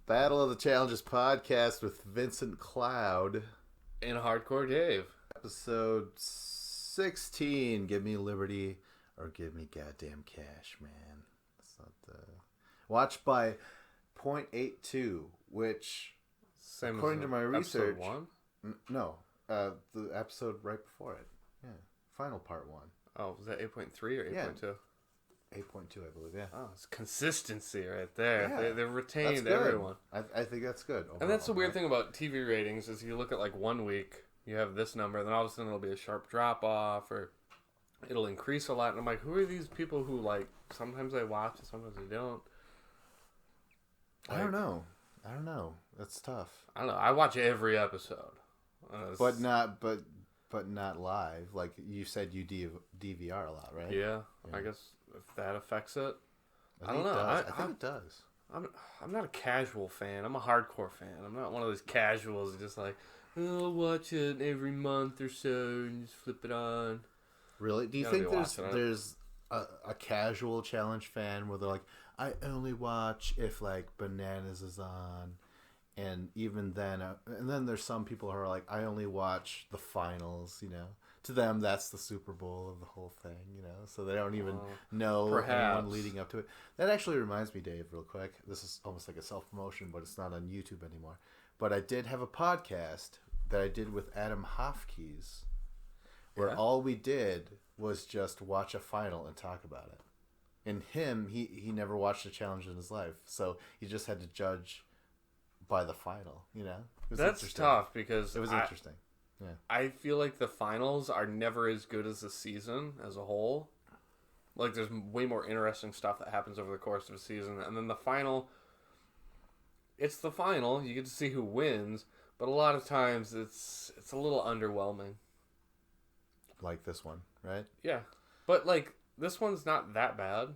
Battle of the Challenges podcast with Vincent Cloud. And Hardcore Dave. Episode 16. Give me liberty or give me goddamn cash, man. That's not the... Watched by 0.82, which, Same according as to my research... Episode 1? No, the episode right before it. Yeah, final part 1. Oh, was that 8.3 or 8.2? Yeah. 8.2, I believe, yeah. Oh, it's consistency right there. Yeah, they've retained good. everyone. I think that's good. Overall, And that's the weird thing about TV ratings is you look at like 1 week, you have this number, then all of a sudden it'll be a sharp drop off or it'll increase a lot. And I'm like, who are these people who like, sometimes they watch and sometimes they don't? I don't know. That's tough. I don't know. I watch every episode. But not live. Like you said, you DVR a lot, right? Yeah, I guess if that affects it, I don't think know. I think it does. I'm not a casual fan. I'm a hardcore fan. I'm not one of those casuals that just like, oh, I'll watch it every month or so and just flip it on. Really? Do you Gotta think be there's a casual challenge fan where they're like, I only watch if like Bananas is on, and even then, and then there's some people who are like, I only watch the finals. You know, to them that's the Super Bowl of the whole thing. You know, so they don't even know anyone leading up to it. That actually reminds me, Dave, real quick. This is almost like a self promotion, but it's not on YouTube anymore. But I did have a podcast that I did with Adam Hofkees, where all we did was just watch a final and talk about it. And him, he never watched a challenge in his life, so he just had to judge by the final. You know, that's tough because it was interesting. Yeah, I feel like the finals are never as good as the season as a whole. Like there's way more interesting stuff that happens over the course of a season, and then the final. It's the final. You get to see who wins, but a lot of times it's a little underwhelming. Like this one, right? Yeah, but like this one's not that bad.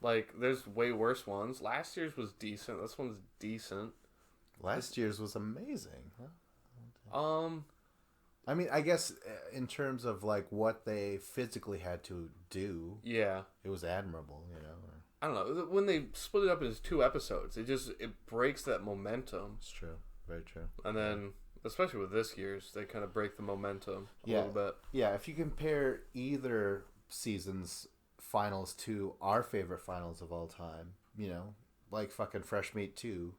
Like there's way worse ones. Last year's was decent. This one's decent. Last year's was amazing. Huh? I mean, I guess in terms of like what they physically had to do, yeah, it was admirable. You know. I don't know. When they split it up into 2 episodes, it breaks that momentum. It's true. Very true. And then, especially with this year's, they kind of break the momentum a little bit. Yeah, if you compare either season's finals to our favorite finals of all time, you know, like fucking Fresh Meat 2,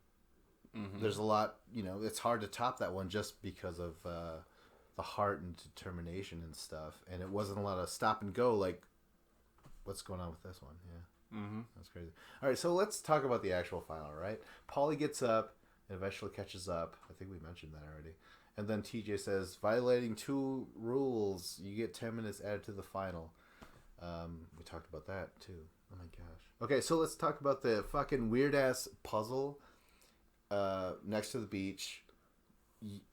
there's a lot, you know, it's hard to top that one just because of the heart and determination and stuff. And it wasn't a lot of stop and go like what's going on with this one. Yeah. That's crazy. All right, so let's talk about the actual final, right? Paulie gets up and eventually catches up. I think we mentioned that already. And then TJ says, violating 2 rules, you get 10 minutes added to the final. We talked about that, too. Oh, my gosh. Okay, so let's talk about the fucking weird-ass puzzle next to the beach.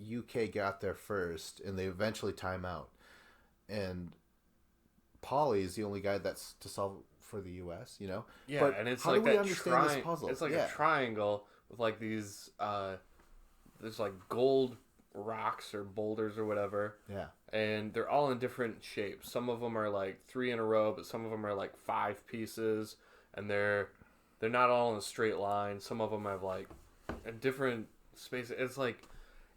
UK got there first, and they eventually time out. And Paulie is the only guy that's to solve for the U.S., you know? Yeah, but and it's how like do we that understand this puzzle? It's like a triangle with like these, there's like gold rocks or boulders or whatever. Yeah. And they're all in different shapes. Some of them are like 3 in a row, but some of them are like 5 pieces, and they're not all in a straight line. Some of them have like a different space. It's like,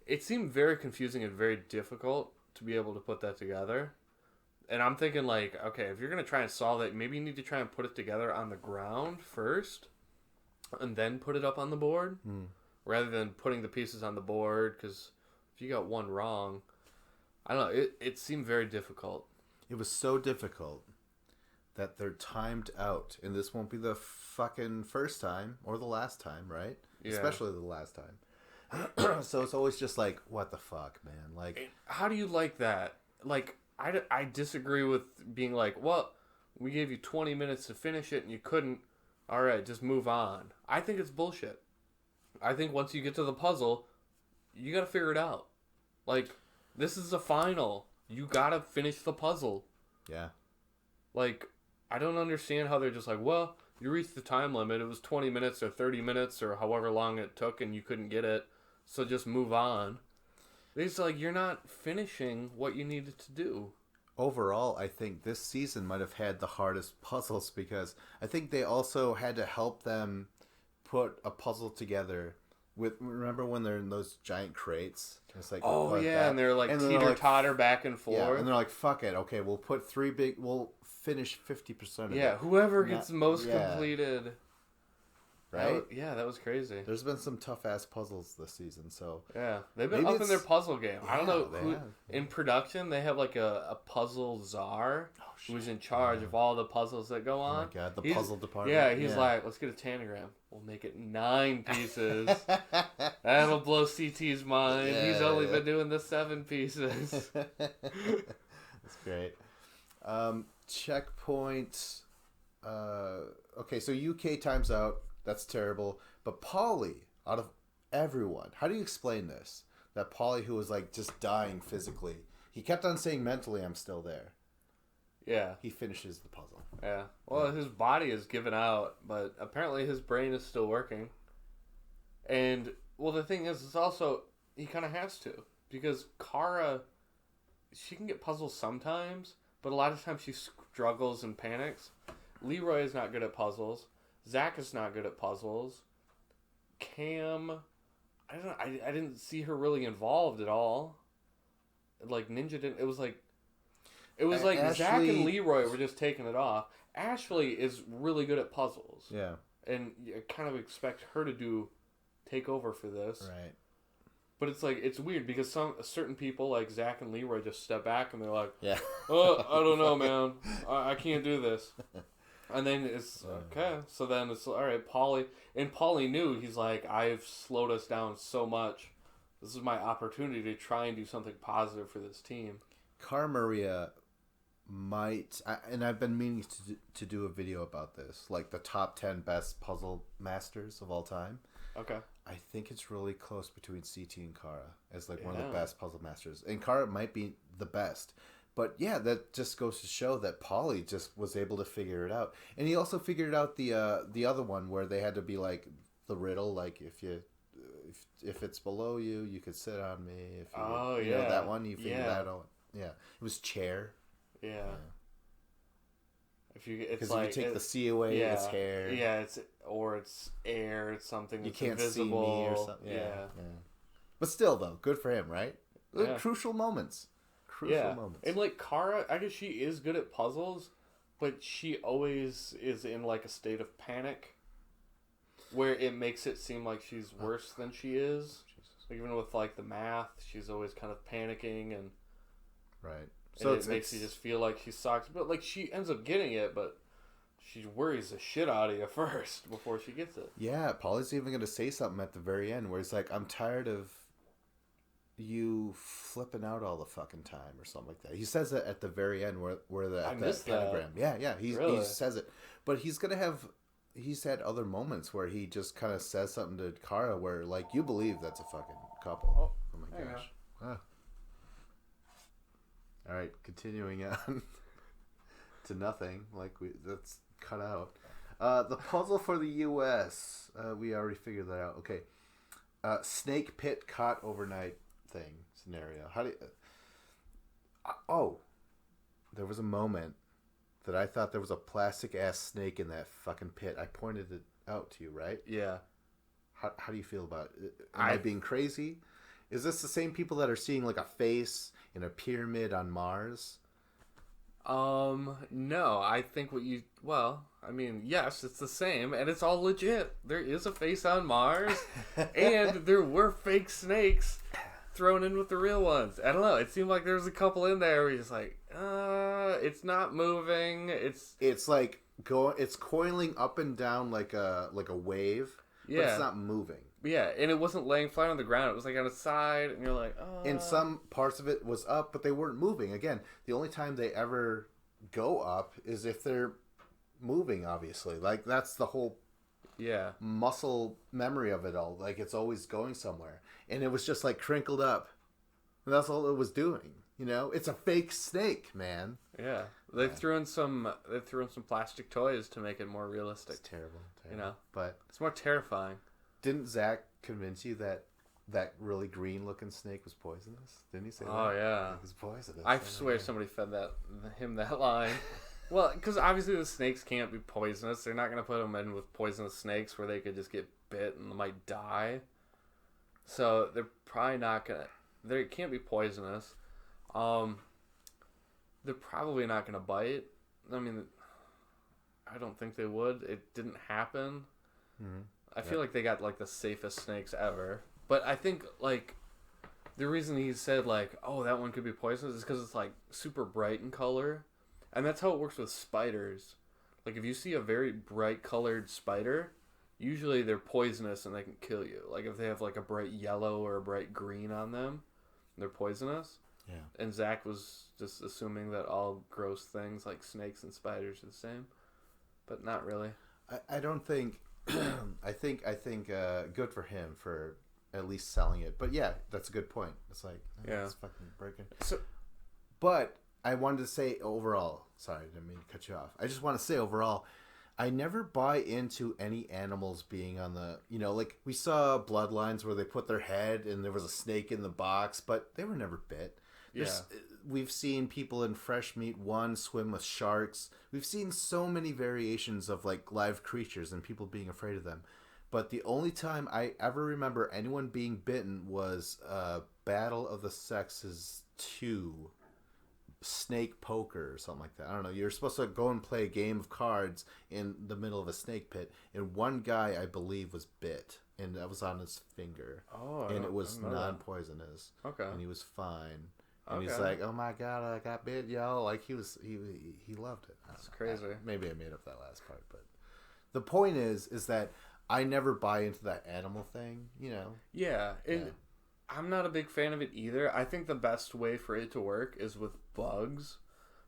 it seemed very confusing and very difficult to be able to put that together. And I'm thinking, like, okay, if you're going to try and solve it, maybe you need to try and put it together on the ground first and then put it up on the board rather than putting the pieces on the board, because if you got one wrong, I don't know, it seemed very difficult. It was so difficult that they're timed out, and this won't be the fucking first time or the last time, right? Yeah. Especially the last time. So it's always just like, what the fuck, man? Like, how do you like that? Like, I disagree with being like, well, we gave you 20 minutes to finish it and you couldn't. All right, just move on. I think it's bullshit. I think once you get to the puzzle, you got to figure it out. Like, this is the final. You got to finish the puzzle. Yeah. Like, I don't understand how they're just like, well, you reached the time limit. It was 20 minutes or 30 minutes or however long it took and you couldn't get it. So just move on. It's like you're not finishing what you needed to do. Overall, I think this season might have had the hardest puzzles because I think they also had to help them put a puzzle together with. Remember when they're in those giant crates? It's like oh yeah, and they're like teeter-totter back and forth. Yeah, and they're like, "Fuck it, okay, we'll put We'll finish 50% of it." Yeah, whoever gets most completed. Right? That was crazy. There's been some tough ass puzzles this season, so yeah, they've been up in their puzzle game. I don't know who in production they have like a puzzle czar who's in charge of all the puzzles that go on. Oh my god, the puzzle department. Yeah, he's like, let's get a tanagram. We'll make it 9 pieces. That'll blow CT's mind. He's only been doing the 7 pieces. That's great. Checkpoint. Okay, so UK times out. That's terrible. But Paulie, out of everyone, how do you explain this? That Paulie, who was like just dying physically, he kept on saying mentally, "I'm still there." Yeah. He finishes the puzzle. Yeah. Well, his body is given out, but apparently his brain is still working. And, well, the thing is, it's also, he kind of has to. Because Kara, she can get puzzles sometimes, but a lot of times she struggles and panics. Leroy is not good at puzzles. Zach is not good at puzzles. Cam, I don't know. I didn't see her really involved at all. Like Ninja didn't. It was like Ashley, Zach and Leroy were just taking it off. Ashley is really good at puzzles. Yeah, and you kind of expect her to take over for this. Right. But it's like it's weird because certain people like Zach and Leroy just step back and they're like, "Yeah, oh, I don't know, man. I can't do this." And then it's, okay, so then it's, all right, Paulie knew, he's like, I've slowed us down so much. This is my opportunity to try and do something positive for this team. Cara Maria might, and I've been meaning to do a video about this, like the top 10 best puzzle masters of all time. Okay. I think it's really close between CT and Cara as like one of the best puzzle masters. And Cara might be the best. But yeah, that just goes to show that Paulie just was able to figure it out, and he also figured out the other one where they had to be like the riddle, like if it's below you, you could sit on me. If you know that one, you figured that out. Yeah, it was chair. Yeah. If you take the C away, it's hair. Yeah, it's air. It's something that's you can't invisible. See me or something. Yeah. But still, though, good for him, right? Yeah. Crucial moments. Moments. And like Cara, I guess she is good at puzzles, but she always is in like a state of panic where it makes it seem like she's worse than she is. Like, even with like the math, she's always kind of panicking and right. So it makes you just feel like she sucks. But like she ends up getting it, but she worries the shit out of you first before she gets it. Yeah, Paulie's even going to say something at the very end where he's like, "I'm tired of you flipping out all the fucking time," or something like that. He says it at the very end where that pentagram. Yeah, he says it. But he's had other moments where he just kind of says something to Cara where like you believe that's a fucking couple. Oh my gosh. Ah. All right, continuing on to nothing. Like that's cut out. The puzzle for the U.S. We already figured that out. Okay. Snake pit caught overnight thing scenario. How do you, there was a moment that I thought there was a plastic ass snake in that fucking pit. I pointed it out to you, right? Yeah. How do you feel about it? Am I being crazy? Is this the same people that are seeing like a face in a pyramid on Mars? No, I think yes, it's the same, and it's all legit. There is a face on Mars, and there were fake snakes thrown in with the real ones. I don't know. It seemed like there was a couple in there where you're just like, it's not moving. It's like it's coiling up and down like a wave, but it's not moving. Yeah, and it wasn't laying flat on the ground. It was like on its side, and you're like, oh. And some parts of it was up, but they weren't moving. Again, the only time they ever go up is if they're moving, obviously. Like, that's the whole muscle memory of it all. Like, it's always going somewhere. And it was just, like, crinkled up. And that's all it was doing. You know? It's a fake snake, man. Yeah. They threw in some plastic toys to make it more realistic. It's terrible. You know? But it's more terrifying. Didn't Zach convince you that really green-looking snake was poisonous? Didn't he say that? Oh, yeah. It was poisonous. I swear somebody fed him that line. Well, because obviously the snakes can't be poisonous. They're not going to put them in with poisonous snakes where they could just get bit and might die. So they're probably not going to... They can't be poisonous. They're probably not going to bite. I mean, I don't think they would. It didn't happen. Mm-hmm. I feel like they got, like, the safest snakes ever. But I think, like, the reason he said, like, oh, that one could be poisonous is because it's, like, super bright in color. And that's how it works with spiders. Like, if you see a very bright colored spider, usually they're poisonous and they can kill you. Like, if they have, like, a bright yellow or a bright green on them, they're poisonous. Yeah. And Zach was just assuming that all gross things like snakes and spiders are the same. But not really. I don't think... I think good for him for at least selling it. But yeah, that's a good point. It's like, yeah, it's fucking breaking. So, but I wanted to say overall, sorry, I didn't mean to cut you off. I just want to say overall, I never buy into any animals being on the, like we saw Bloodlines where they put their head and there was a snake in the box, but they were never bit. We've seen people in Fresh Meat 1 swim with sharks. We've seen so many variations of like live creatures and people being afraid of them. But the only time I ever remember anyone being bitten was Battle of the Sexes 2, Snake Poker or something like that. I don't know. You're supposed to go and play a game of cards in the middle of a snake pit. And one guy, I believe, was bit. And that was on his finger. Oh, and it was non-poisonous. Okay. And he was fine. And he's like, "Oh my god, I got bit, yo!" Like he loved it. That's crazy. Maybe I made up that last part, but the point is that I never buy into that animal thing, Yeah, and I'm not a big fan of it either. I think the best way for it to work is with bugs,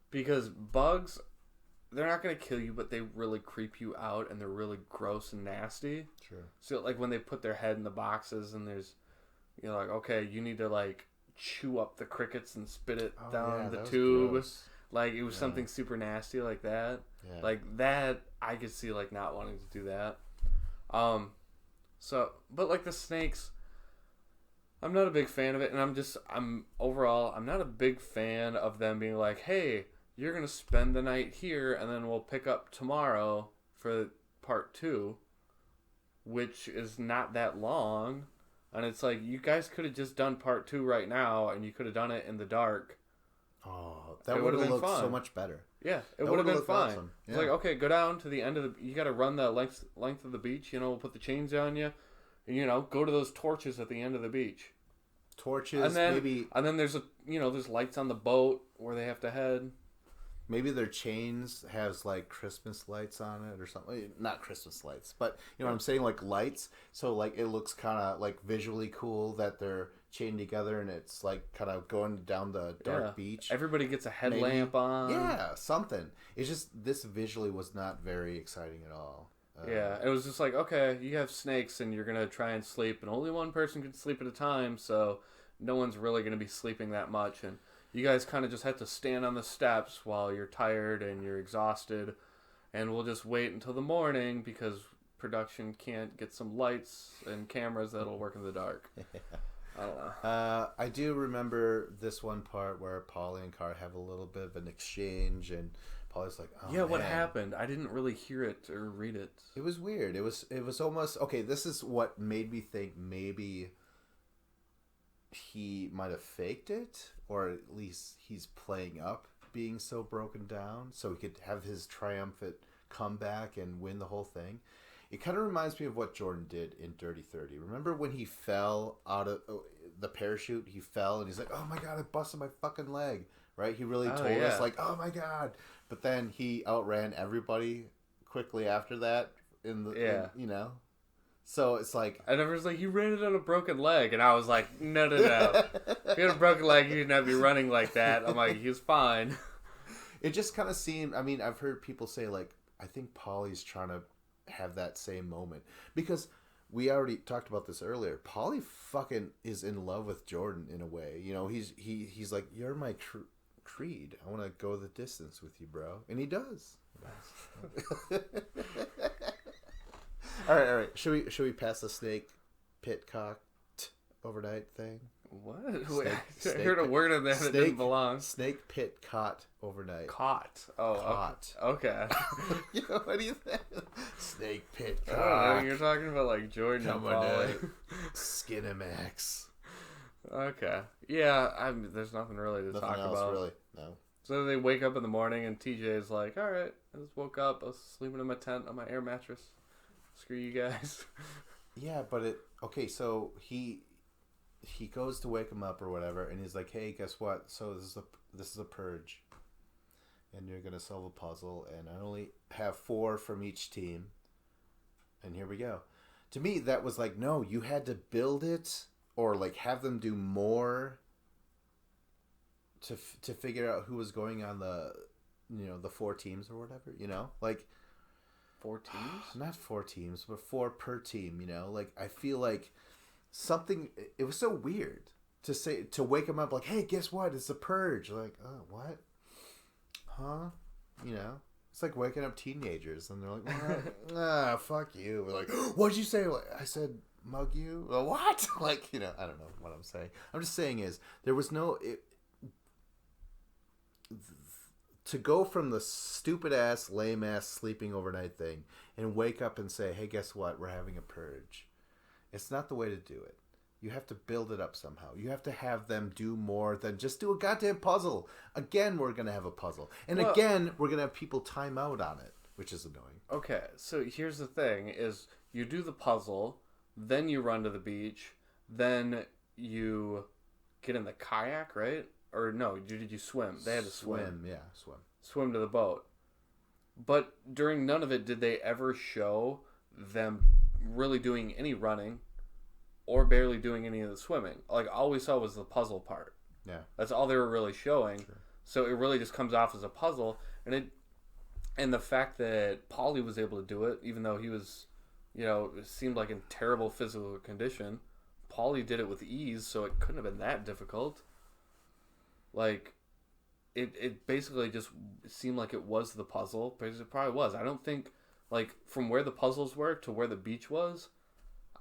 because bugs, they're not going to kill you, but they really creep you out, and they're really gross and nasty. Sure. So like when they put their head in the boxes, and there's, like, okay, you need to like chew up the crickets and spit it down the tube. Gross. Like it was something super nasty like that. Yeah. Like that, I could see like not wanting to do that. But like the snakes, I'm not a big fan of it, and I'm not a big fan of them being like, hey, you're gonna spend the night here, and then we'll pick up tomorrow for part 2, which is not that long. And it's like, you guys could have just done part 2 right now, and you could have done it in the dark. Oh, that would have looked so much better. Yeah, it would have been fine. Awesome. Yeah. It's like, okay, go down to the end of you got to run the length of the beach. We'll put the chains on you, and go to those torches at the end of the beach. Torches, and then, maybe. And then there's there's lights on the boat where they have to head. Maybe their chains has like Christmas lights on it or something. Not Christmas lights, but you know what I'm saying, like lights. So like it looks kind of like visually cool that they're chained together and it's like kind of going down the dark beach. Everybody gets a headlamp on. Yeah, something. It's just this visually was not very exciting at all. Yeah, it was just like, okay, you have snakes and you're gonna try and sleep, and only one person can sleep at a time, so no one's really gonna be sleeping that much, and you guys kind of just have to stand on the steps while you're tired and you're exhausted, and we'll just wait until the morning because production can't get some lights and cameras that'll work in the dark. I don't know. I do remember this one part where Polly and Car have a little bit of an exchange, and Polly's like, "Oh, yeah, what man. happened? I didn't really hear it or read it." It was weird. It was almost okay. This is what made me think maybe he might have faked it, or at least he's playing up being so broken down so he could have his triumphant comeback and win the whole thing. It kind of reminds me of what Jordan did in Dirty 30. Remember when he fell out of the parachute? He fell and he's like, "Oh my god, I busted my fucking leg." Right? He really told us like, "Oh my god." But then he outran everybody quickly after that So it's like... And everyone's like, "You ran it on a broken leg." And I was like, no. If you had a broken leg, you'd not be running like that. I'm like, he's fine. It just kind of seemed... I mean, I've heard people say, like, I think Polly's trying to have that same moment. Because we already talked about this earlier. Polly fucking is in love with Jordan in a way. He's like, "You're my creed. I want to go the distance with you, bro." And he does. All right. Should we pass the snake pit cock overnight thing. What? I heard a word in there that didn't belong. Snake pit caught overnight. Caught. Oh, caught. Okay. You know, what do you think? Snake pit I don't caught. know, you're talking about like Jordan and Pauly. Skinamax. Okay. Yeah, there's nothing really to talk about. Really. No. So they wake up in the morning and TJ is like, all right, I just woke up. I was sleeping in my tent on my air mattress. Screw you guys. Yeah, but okay, so he goes to wake him up or whatever, and he's like, hey, guess what? So this is a purge. And you're going to solve a puzzle, and I only have 4 from each team. And here we go. To me, that was like, no, you had to build it or like have them do more to figure out who was going on the 4 teams or whatever, like 4 teams? Not 4 teams, but 4 per team, like I feel like something, it was so weird to wake them up like, hey, guess what? It's the purge. Like, oh, what? Huh? It's like waking up teenagers and they're like, fuck you. We're like, what'd you say? Like, I said, mug you? What? Like, I don't know what I'm saying. I'm just saying is there was to go from the stupid ass, lame ass sleeping overnight thing and wake up and say, hey, guess what? We're having a purge. It's not the way to do it. You have to build it up somehow. You have to have them do more than just do a goddamn puzzle. Again, we're going to have a puzzle. And again, we're going to have people time out on it, which is annoying. Okay, so here's the thing is you do the puzzle, then you run to the beach, then you get in the kayak, right? Or no, did you swim? They had to swim. Swim. Swim to the boat. But during none of it did they ever show them really doing any running or barely doing any of the swimming. Like, all we saw was the puzzle part. Yeah. That's all they were really showing. Sure. So it really just comes off as a puzzle. And the fact that Pauly was able to do it, even though he was, it seemed like in terrible physical condition, Pauly did it with ease, so it couldn't have been that difficult. Like, it basically just seemed like it was the puzzle, because it probably was. I don't think, like, from where the puzzles were to where the beach was,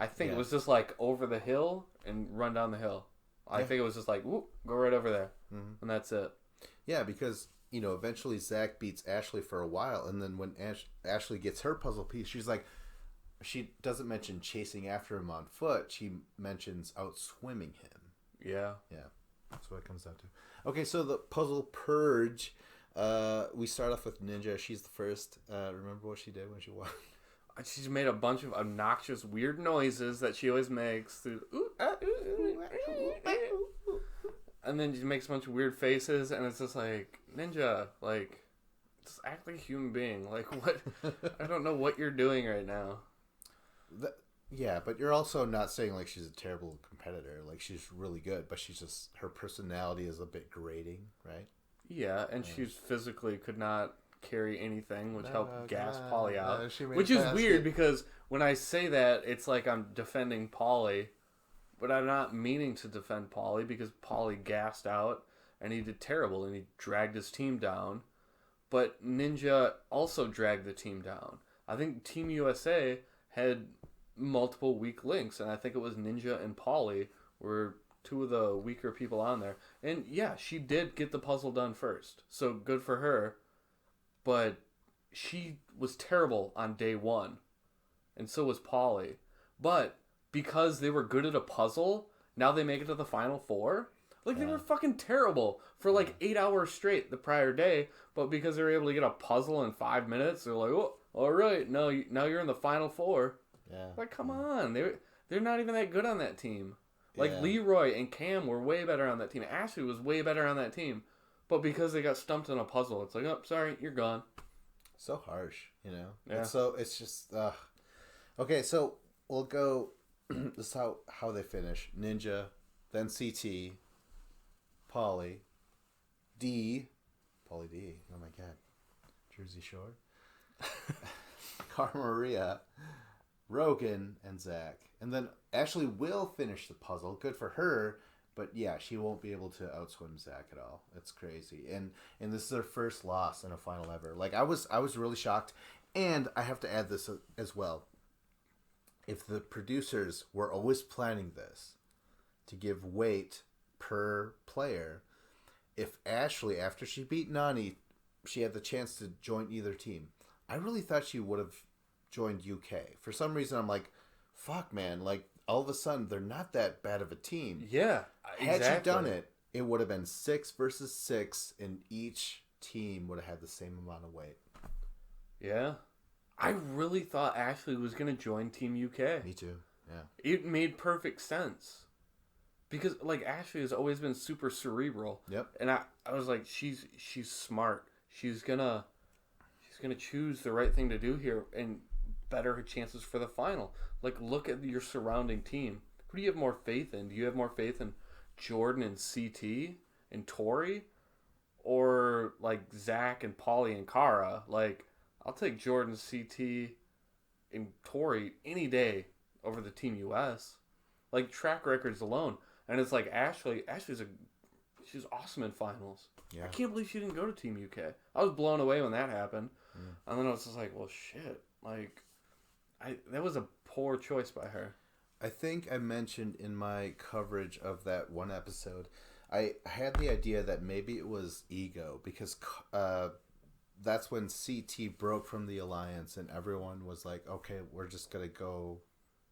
I think it was just, like, over the hill and run down the hill. I think it was just like, whoop, go right over there. Mm-hmm. And that's it. Yeah, because, eventually Zach beats Ashley for a while, and then when Ashley gets her puzzle piece, she's like, she doesn't mention chasing after him on foot. She mentions outswimming him. Yeah. Yeah. That's what it comes down to. Okay, so the puzzle purge. We start off with Ninja. She's the first. Remember what she did when she won? She's made a bunch of obnoxious, weird noises that she always makes. And then she makes a bunch of weird faces, and it's just like, Ninja, like, just act like a human being. Like, what? I don't know what you're doing right now. Yeah, but you're also not saying, like, she's a terrible competitor. Like, she's really good, but she's just, her personality is a bit grating, right? Yeah, and she physically could not carry anything, which helped gas Pauly out. Which is weird, because when I say that, it's like I'm defending Pauly, but I'm not meaning to defend Pauly, because Pauly gassed out, and he did terrible, and he dragged his team down. But Ninja also dragged the team down. I think Team USA had multiple weak links, and I think it was Ninja and Pauly were 2 of the weaker people on there. And yeah, she did get the puzzle done first, so good for her. But she was terrible on day 1, and so was Pauly. But because they were good at a puzzle, now they make it to the final 4. Like, they were fucking terrible for like 8 hours straight the prior day, but because they were able to get a puzzle in 5 minutes, they're like, oh, all right, now you're in the final 4. Yeah. Like, come on. They're not even that good on that team. Like, Leroy and Cam were way better on that team. Ashley was way better on that team. But because they got stumped in a puzzle, it's like, oh, sorry, you're gone. So harsh, Yeah. And so it's just, okay, so we'll go, this is how they finish. Ninja, then CT, Pauly D. Oh my God. Jersey Shore. Cara Maria, Rogan, and Zach. And then Ashley will finish the puzzle. Good for her. But yeah, she won't be able to outswim Zach at all. It's crazy. And this is her first loss in a final ever. Like, I was really shocked. And I have to add this as well. If the producers were always planning this, to give weight per player, if Ashley, after she beat Nani, she had the chance to join either team, I really thought she would have joined UK. For some reason, I'm like, fuck, man. Like, all of a sudden, they're not that bad of a team. Yeah, exactly. Had she done it, it would have been 6 versus 6, and each team would have had the same amount of weight. Yeah. I really thought Ashley was going to join Team UK. Me too, yeah. It made perfect sense. Because, like, Ashley has always been super cerebral. Yep. And I was like, she's smart. She's gonna choose the right thing to do here and better her chances for the final. Like, look at your surrounding team. Who do you have more faith in? Do you have more faith in Jordan and CT and Tori? Or, like, Zach and Paulie and Kara? Like, I'll take Jordan, CT, and Tori any day over the Team US. Like, track records alone. And it's like she's awesome in finals. Yeah. I can't believe she didn't go to Team UK. I was blown away when that happened. And then I was just like, well, shit. Like, that was a poor choice by her. I think I mentioned in my coverage of that one episode, I had the idea that maybe it was ego, because that's when CT broke from the alliance and everyone was like, okay, we're just going to go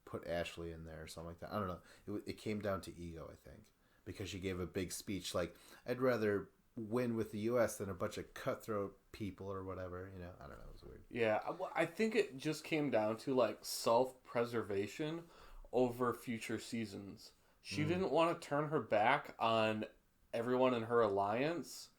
put Ashley in there or something like that. I don't know. It came down to ego, I think, because she gave a big speech like, I'd rather win with the U.S. than a bunch of cutthroat people or whatever. You know, I don't know. It was weird. Yeah, I think it just came down to, like, self-preservation over future seasons. She didn't want to turn her back on everyone in her alliance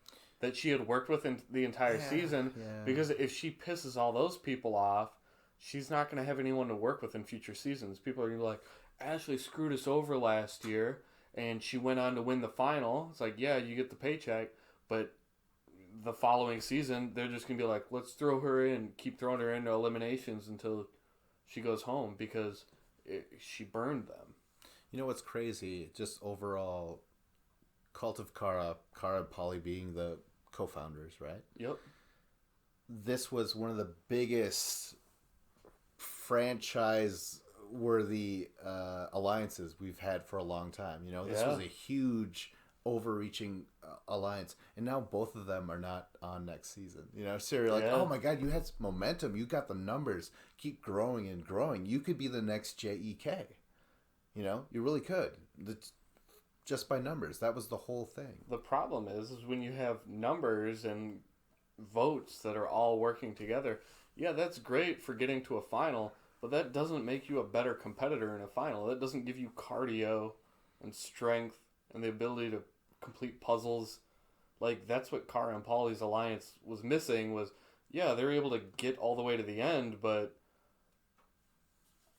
that she had worked with in the entire season, because if she pisses all those people off, she's not going to have anyone to work with in future seasons. People are going to be like, Ashley screwed us over last year, and she went on to win the final. It's like, yeah, you get the paycheck, but the following season, they're just going to be like, let's throw her in, keep throwing her into eliminations until she goes home, because she burned them. You know what's crazy? Just overall, Cult of Kara and Paulie being the co-founders, right? Yep. This was one of the biggest franchise-worthy alliances we've had for a long time. You know, this was a huge, overreaching alliance, and now both of them are not on next season. You know, so you're like, oh my god, you had some momentum, you got the numbers, keep growing and growing. You could be the next JEK. You know, you really could. Just by numbers, that was the whole thing. The problem is when you have numbers and votes that are all working together. Yeah, that's great for getting to a final, but that doesn't make you a better competitor in a final. That doesn't give you cardio and strength and the ability to complete puzzles. Like, that's what Kara and Paulie's alliance was missing. Was, yeah, they were able to get all the way to the end, but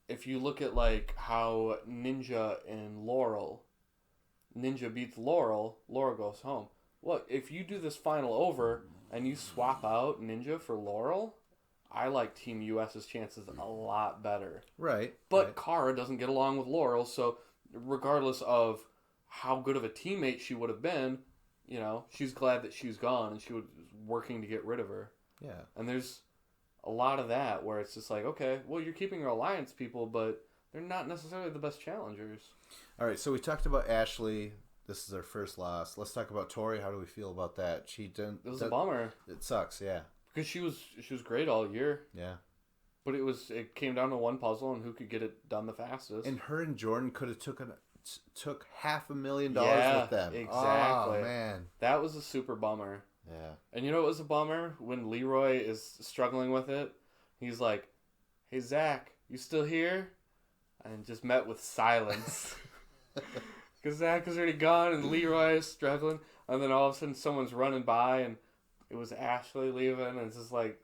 if you look at, like, how Ninja and Laurel, Ninja beats Laurel, Laurel goes home. Look, if you do this final over and you swap out Ninja for Laurel, I like Team US's chances a lot better. Right. But Kara doesn't get along with Laurel, so regardless of how good of a teammate she would have been, you know, she's glad that she's gone and she was working to get rid of her. Yeah. And there's a lot of that where it's just like, okay, well, you're keeping your alliance people, but they're not necessarily the best challengers. All right, so we talked about Ashley. This is her first loss. Let's talk about Tori. How do we feel about that? She didn't. It was a bummer. It sucks, yeah. Because she was great all year. Yeah. But it came down to one puzzle and who could get it done the fastest. And her and Jordan could have took $500,000 with them. Exactly. Oh man, that was a super bummer. Yeah. And you know what was a bummer? When Leroy is struggling with it, he's like, "Hey Zach, you still here?" And just met with silence. Because Zach is already gone and Leroy is struggling. And then all of a sudden someone's running by and it was Ashley leaving. And it's just like,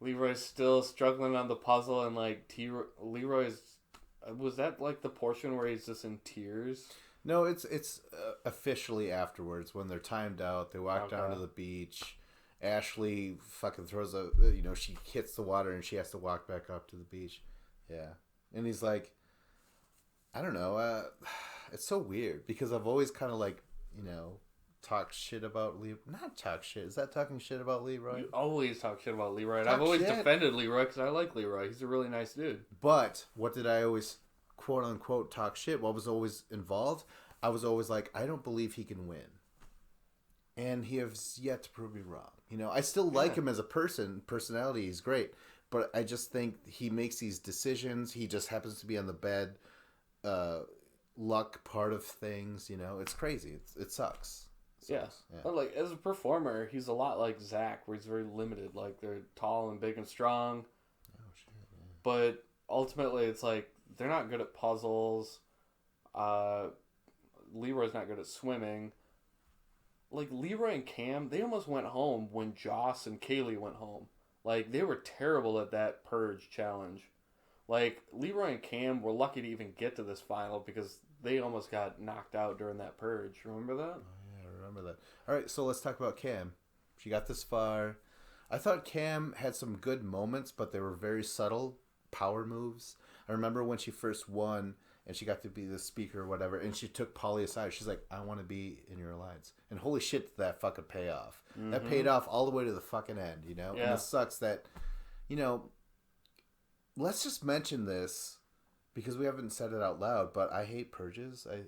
Leroy's still struggling on the puzzle. And like, Leroy's... Was that like the portion where he's just in tears? No, it's officially afterwards when they're timed out. They walk down to the beach. Ashley fucking throws she hits the water and she has to walk back up to the beach. Yeah. And he's like, I don't know. It's so weird because I've always kind of like, talked shit about Leroy. Not talk shit. Is that talking shit about Leroy? You always talk shit about Leroy. And I've always defended Leroy because I like Leroy. He's a really nice dude. But what did I always quote unquote talk shit, what was always involved, I was always like, I don't believe he can win. And he has yet to prove me wrong. You know, I still like him as a person. Personality, he's great. But I just think he makes these decisions. He just happens to be on the bad luck part of things. You know, it's crazy. It sucks. Yeah. But like as a performer, he's a lot like Zach, where he's very limited. Like they're tall and big and strong. Oh shit! Yeah. But ultimately, it's like they're not good at puzzles. Leroy's not good at swimming. Like Leroy and Cam, they almost went home when Joss and Kaylee went home. Like they were terrible at that purge challenge. Like Leroy and Cam were lucky to even get to this final because they almost got knocked out during that purge. Remember that? Remember that. All right, so let's talk about Cam. She got this far. I thought Cam had some good moments, but they were very subtle power moves. I remember when she first won and she got to be the speaker or whatever, and she took Polly aside. She's like, I want to be in your alliance. And holy shit, did that fucking pay off. Mm-hmm. That paid off all the way to the fucking end, you know? Yeah. And it sucks that, you know, let's just mention this because we haven't said it out loud, but I hate purges. I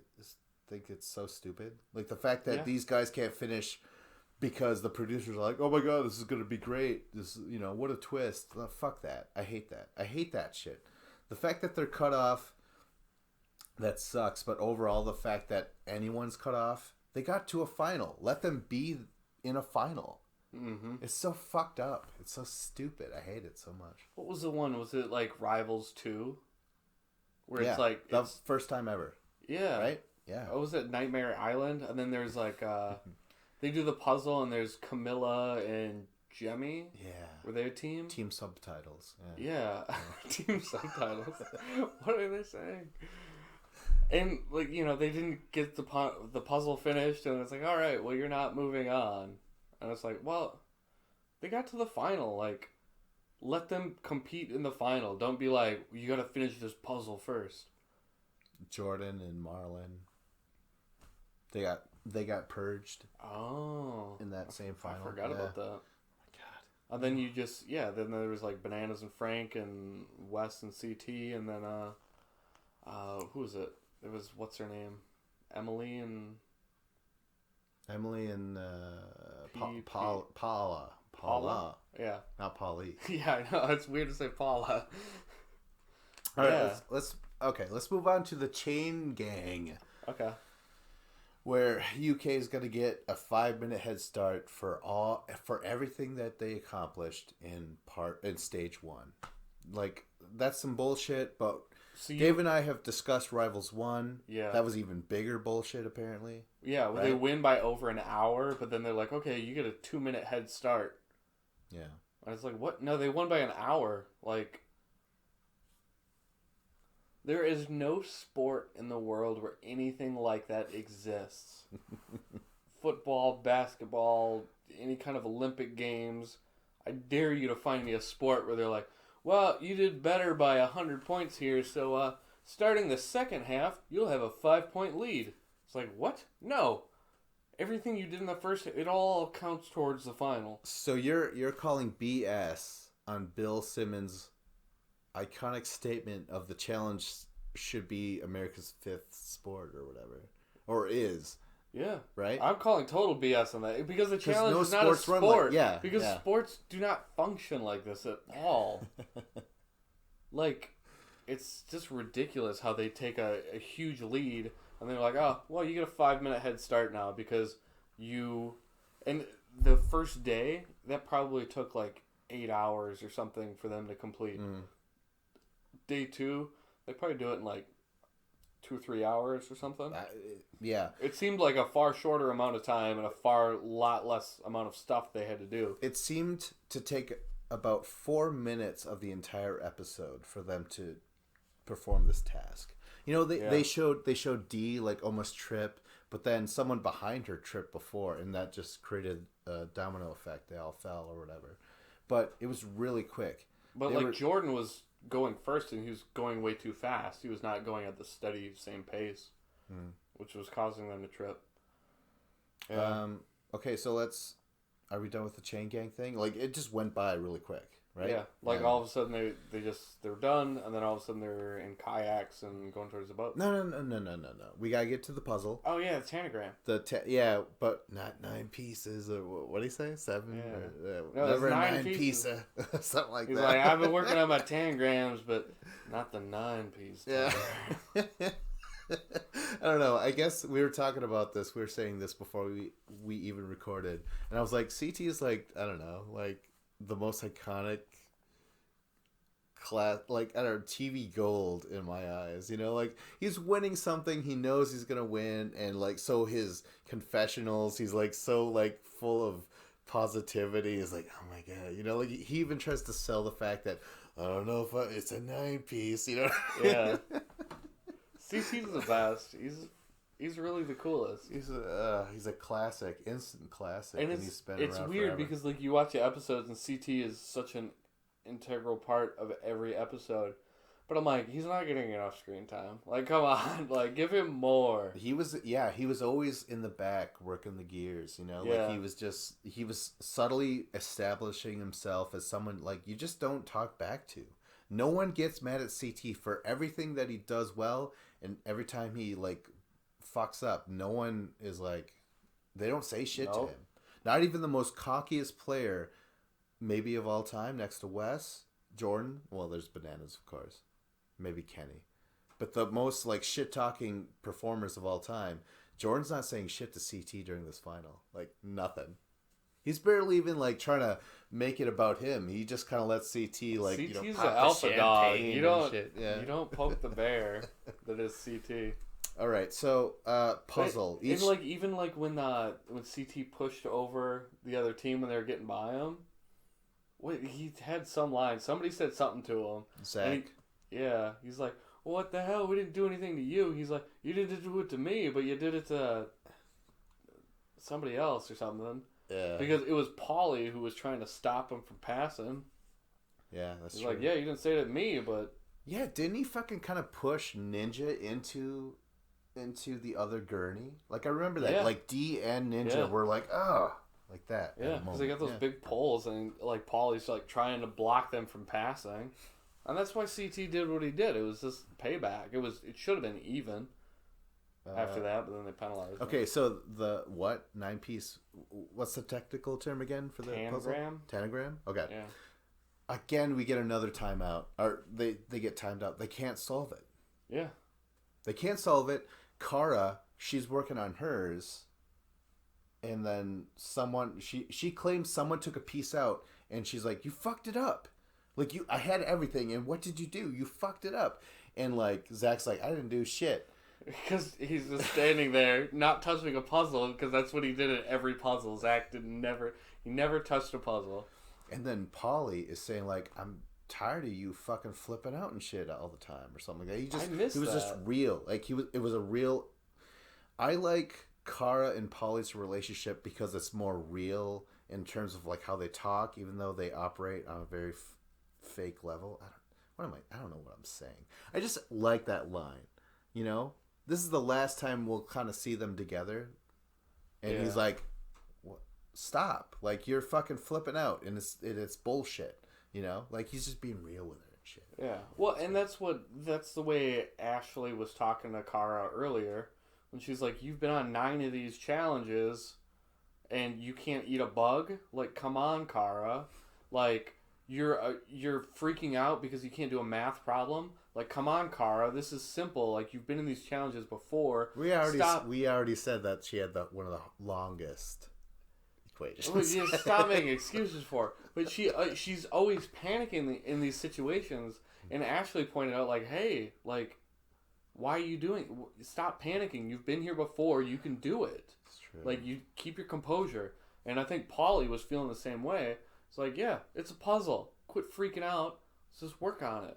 think it's so stupid. Like the fact that these guys can't finish because the producers are like, oh my god, this is going to be great. This, you know, what a twist. Oh, fuck that. I hate that. I hate that shit. The fact that they're cut off, that sucks. But overall, the fact that anyone's cut off, they got to a final. Let them be in a final. Mm-hmm. It's so fucked up. It's so stupid. I hate it so much. What was the one? Was it like Rivals 2? Where it's like... the first time ever. Yeah. Right? Yeah. Oh, was it Nightmare Island? And then there's like... they do the puzzle and there's Camilla and Jemmy. Yeah. Were they a team? Team subtitles. Yeah. Team subtitles. What are they saying? And, like, you know, they didn't get the puzzle finished, and it's like, all right, well, you're not moving on. And it's like, well, they got to the final. Like, let them compete in the final. Don't be like, you got to finish this puzzle first. Jordan and Marlon, they got purged. Oh. In that same final. I forgot about that. Oh my God. And then you just, then there was, like, Bananas and Frank and Wes and CT, and then, who was it? It was, what's her name? Emily and Paula. Yeah. Not Polly. Yeah, I know. It's weird to say Paula. All right, let's move on to the Chain Gang. Okay. Where UK is going to get a 5-minute head start for everything that they accomplished in stage 1. Like, that's some bullshit, but Dave and I have discussed Rivals 1. Yeah. That was even bigger bullshit, apparently. Yeah, right? They win by over an hour, but then they're like, okay, you get a 2-minute head start. Yeah. And it's like, what? No, they won by an hour. Like, there is no sport in the world where anything like that exists. Football, basketball, any kind of Olympic games. I dare you to find me a sport where they're like, well, you did better by 100 points here, so starting the second half, you'll have a 5-point lead. It's like, what? No. Everything you did in the first, it all counts towards the final. So you're calling BS on Bill Simmons' iconic statement of the challenge should be America's 5th sport or whatever. Or is. Yeah. Right? I'm calling total BS on that. Because the challenge is not a sport. Yeah. Because sports do not function like this at all. Like, it's just ridiculous how they take a huge lead and they're like, oh, well, you get a 5-minute head start now because you... And the first day, that probably took like 8 hours or something for them to complete. Mm. Day 2, they probably do it in like 2 or 3 hours or something. Yeah. It seemed like a far shorter amount of time and a lot less amount of stuff they had to do. It seemed to take about 4 minutes of the entire episode for them to perform this task. You know, they showed Dee like almost trip, but then someone behind her tripped before, and that just created a domino effect. They all fell or whatever. But it was really quick. But Jordan was going first, and he was going way too fast. He was not going at the steady same pace, which was causing them to trip. Yeah. Okay, so are we done with the Chain Gang thing? Like, it just went by really quick, right? Yeah, like And all of a sudden they're done, and then all of a sudden they're in kayaks and going towards the boat. no. We gotta get to the puzzle. Oh yeah, it's Tanagram. Yeah, but not 9 pieces. Or what do you say? 7? Yeah. Or, No, never it's a 9 9 pieces. piece. Something like He's that. like, I've been working on my Tanagrams, but not the 9-piece. Yeah. I don't know. I guess we were talking about this. We were saying this before we even recorded, and I was like, CT is like, I don't know, like the most iconic class, like, I don't know, TV gold in my eyes. You know, like he's winning something, he knows he's gonna win, and like so his confessionals, he's like so like full of positivity. Is like, oh my god, you know, like he even tries to sell the fact that I don't know if it's a 9-piece. You know? Yeah. CC's the best. He's really the coolest. He's a classic, instant classic, And he's been it's around weird forever. because like you watch the episodes and CT is such an integral part of every episode, but I'm like, he's not getting enough screen time. Like, come on, like give him more. He was always in the back working the gears, you know. Yeah. Like he was subtly establishing himself as someone like you just don't talk back to. No one gets mad at CT for everything that he does well, and every time he like fucks up, no one is like, they don't say shit to Nope. him. Not even the most cockiest player, maybe of all time, next to Wes, Jordan. Well, there's Bananas, of course. Maybe Kenny. But the most like shit talking performers of all time, Jordan's not saying shit to CT during this final. Like nothing. He's barely even like trying to make it about him. He just kind of lets CT like CT's you know, the pop the alpha dog. champagne You and don't shit. Yeah. you don't poke the bear that is CT. All right, so puzzle. But, and like even like when CT pushed over the other team when they were getting by him, wait, he had some line. Somebody said something to him. Zach. Yeah, he's like, well, what the hell? We didn't do anything to you. He's like, you didn't do it to me, but you did it to somebody else or something. Yeah. Because it was Paulie who was trying to stop him from passing. Yeah, that's He's true. like, yeah, you didn't say it to me, but Yeah, didn't he fucking kind of push Ninja into the other gurney? Like I remember that. Yeah. Like D and Ninja Yeah. were like, oh, like that. at a yeah, because they got those moment. big poles and like Paulie's like trying to block them from passing, and that's why CT did what he did. It was just payback. It should have been even after that, but then they penalized. him. Okay, so the what 9-piece? What's the technical term again for the puzzle? Tanagram? Tanagram. Okay. Yeah. Again, we get another timeout, or they get timed out. They can't solve it. Yeah. They can't solve it. Kara, she's working on hers, and then she claims someone took a piece out, and she's like, "You fucked it up. Like I had everything, and what did you do? You fucked it up." And like Zach's like, "I didn't do shit." Because he's just standing there, not touching a puzzle, because that's what he did at every puzzle. Zach never touched a puzzle. And then Polly is saying like, "I'm tired of you fucking flipping out and shit all the time," or something like that. He was just real. Like it was a real. I like Kara and Polly's relationship because it's more real in terms of like how they talk, even though they operate on a very fake level. I don't know what I'm saying. I just like that line. You know, this is the last time we'll kind of see them together, and he's like, stop, like you're fucking flipping out, and it's bullshit, you know, like he's just being real with her and shit. Yeah, well, and that's the way Ashley was talking to Kara earlier when she's like, you've been on 9 of these challenges and you can't eat a bug. Like, come on, Kara, like you're freaking out because you can't do a math problem. Like, come on, Kara, this is simple. Like, you've been in these challenges before. We already said that she had one of the longest equations. Well, you stop making excuses for her. But she's always panicking in these situations. And Ashley pointed out, like, hey, like, why are you doing? Stop panicking. You've been here before. You can do it. It's true. Like, you keep your composure. And I think Paulie was feeling the same way. It's like, yeah, it's a puzzle. Quit freaking out. Let's just work on it.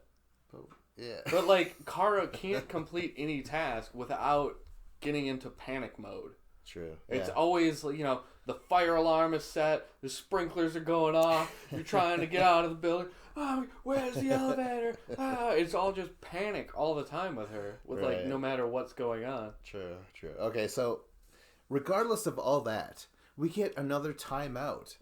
Yeah. But like, Kara can't complete any task without getting into panic mode. True. It's always, you know, the fire alarm is set, the sprinklers are going off, you're trying to get out of the building. Oh, where's the elevator? It's all just panic all the time with her, with like no matter what's going on. True. Okay, so regardless of all that, we get another timeout,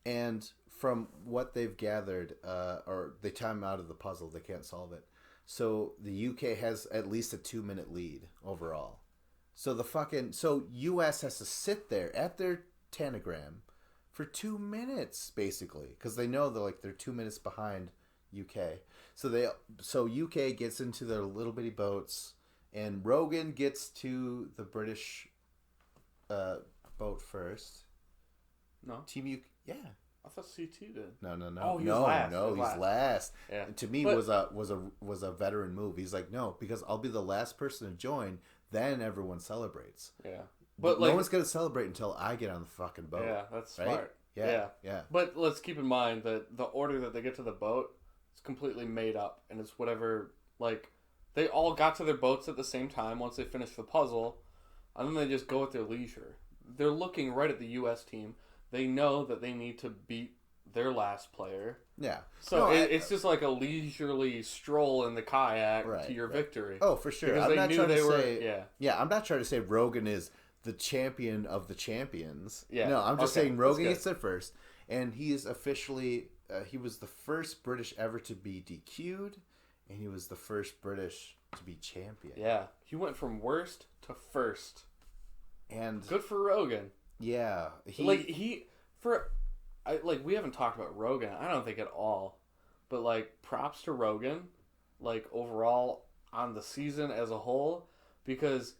and from what they've gathered, or they time out of the puzzle, they can't solve it. So the UK has at least a 2-minute lead overall. So US has to sit there at their tanagram for 2 minutes basically, because they know they're 2 minutes behind UK. So UK gets into their little bitty boats, and Rogan gets to the British boat first. No. Team UK, yeah. I thought CT did. No. Oh, he was last. He's last. Yeah. And to me, was a veteran move. He's like, no, because I'll be the last person to join. Then everyone celebrates. Yeah, but no one's gonna celebrate until I get on the fucking boat. Yeah, that's right? smart. Yeah. But let's keep in mind that the order that they get to the boat is completely made up, and it's whatever. Like, they all got to their boats at the same time once they finished the puzzle, and then they just go at their leisure. They're looking right at the U.S. team. They know that they need to beat their last player. Yeah. So it's just like a leisurely stroll in the kayak to your victory. Oh, for sure. Because I'm not trying to say Rogan is the champion of the champions. Yeah. No, I'm just saying Rogan gets there first. And he is officially, he was the first British ever to be DQ'd. And he was the first British to be champion. Yeah. He went from worst to first. And good for Rogan. Yeah. we haven't talked about Rogan, I don't think at all. But, like, props to Rogan, like, overall on the season as a whole, because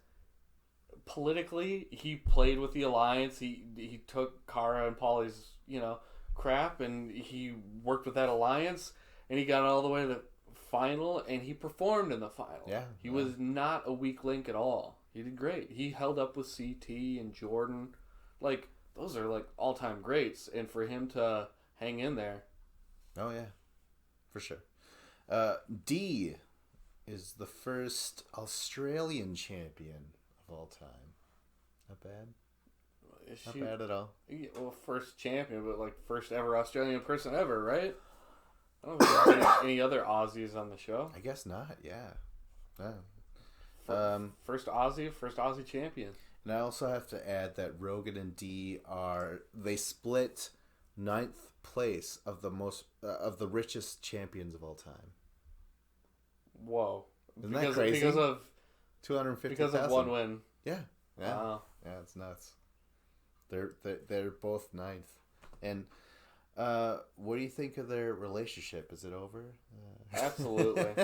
politically he played with the alliance. He took Cara and Paulie's, crap, and he worked with that alliance, and he got all the way to the final, and he performed in the final. Yeah. He was not a weak link at all. He did great. He held up with CT and Jordan. Like, those are, like, all-time greats. And for him to hang in there. Oh, yeah. For sure. D is the first Australian champion of all time. Not bad. Not bad at all. Well, first champion, but, like, first ever Australian person ever, right? I don't think there's any other Aussies on the show. I guess not, yeah. First Aussie champion. And I also have to add that Rogan and D they split 9th place of the richest champions of all time. Whoa! Isn't that crazy? Because of 250,000. Because of one win. Yeah. Wow. Yeah, it's nuts. They're both 9th. And what do you think of their relationship? Is it over? Absolutely.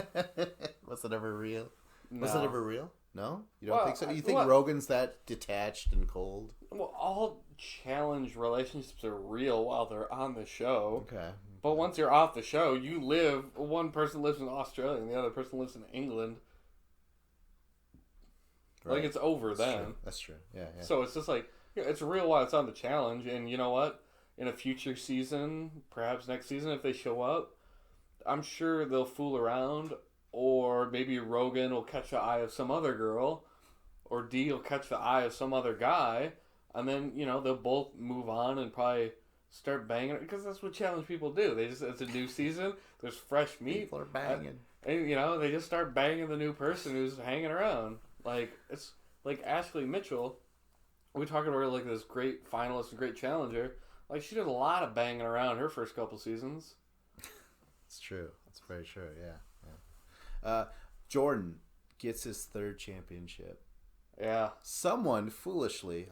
Was it ever real? No. Was it ever real? No? You don't think so? You think Rogan's that detached and cold? Well, all challenge relationships are real while they're on the show. Okay. But once you're off the show, one person lives in Australia and the other person lives in England. Right. Like, it's over then. True. That's true. Yeah. So it's just like, it's real while it's on the challenge. And you know what? In a future season, perhaps next season, if they show up, I'm sure they'll fool around. Or maybe Rogan will catch the eye of some other girl, or D will catch the eye of some other guy, and then, they'll both move on and probably start banging, because that's what challenge people do. It's a new season, there's fresh meat. People are banging. And, they just start banging the new person who's hanging around. Like, it's like Ashley Mitchell. We talking about her like this great finalist and great challenger. Like, she did a lot of banging around her first couple seasons. It's true. It's very true, yeah. Jordan gets his 3rd championship. Yeah. Someone foolishly,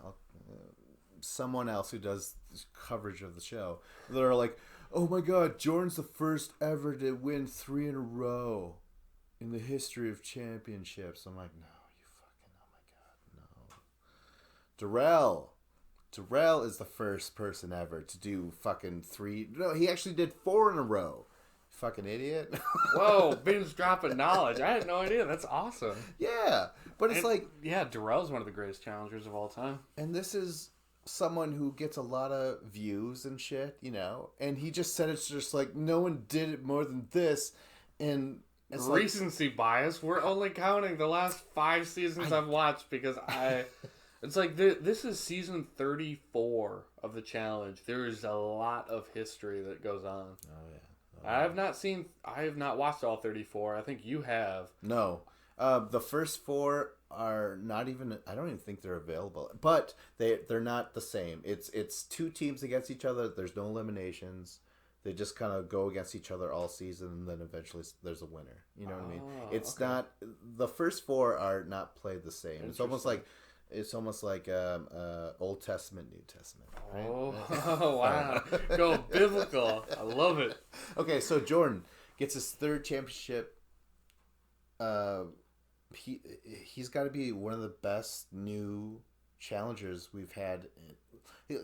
someone else who does coverage of the show, they're like, "Oh my God, Jordan's the first ever to win 3 in a row in the history of championships." I'm like, "No, oh my God, no." Darrell is the first person ever to do fucking 3. No, he actually did 4 in a row. Fucking idiot. Whoa, Ben's dropping knowledge. I had no idea. That's awesome. Yeah, but it's Darrell's one of the greatest challengers of all time. And this is someone who gets a lot of views and shit, and he just said it's just like, no one did it more than this, and it's recency bias. We're only counting the last 5 seasons I've watched, because it's like, this is season 34 of the challenge. There is a lot of history that goes on. Oh, yeah. I have not watched all 34. I think you have. No. The first 4 are not even, I don't even think they're available. But they're not the same. It's 2 teams against each other. There's no eliminations. They just kind of go against each other all season, and then eventually there's a winner. You know what I mean? It's okay. not the first four are not played the same. It's almost like Old Testament, New Testament. Right? Oh, wow. Go biblical. I love it. Okay, so Jordan gets his third championship. Uh, he's got to be one of the best new challengers we've had.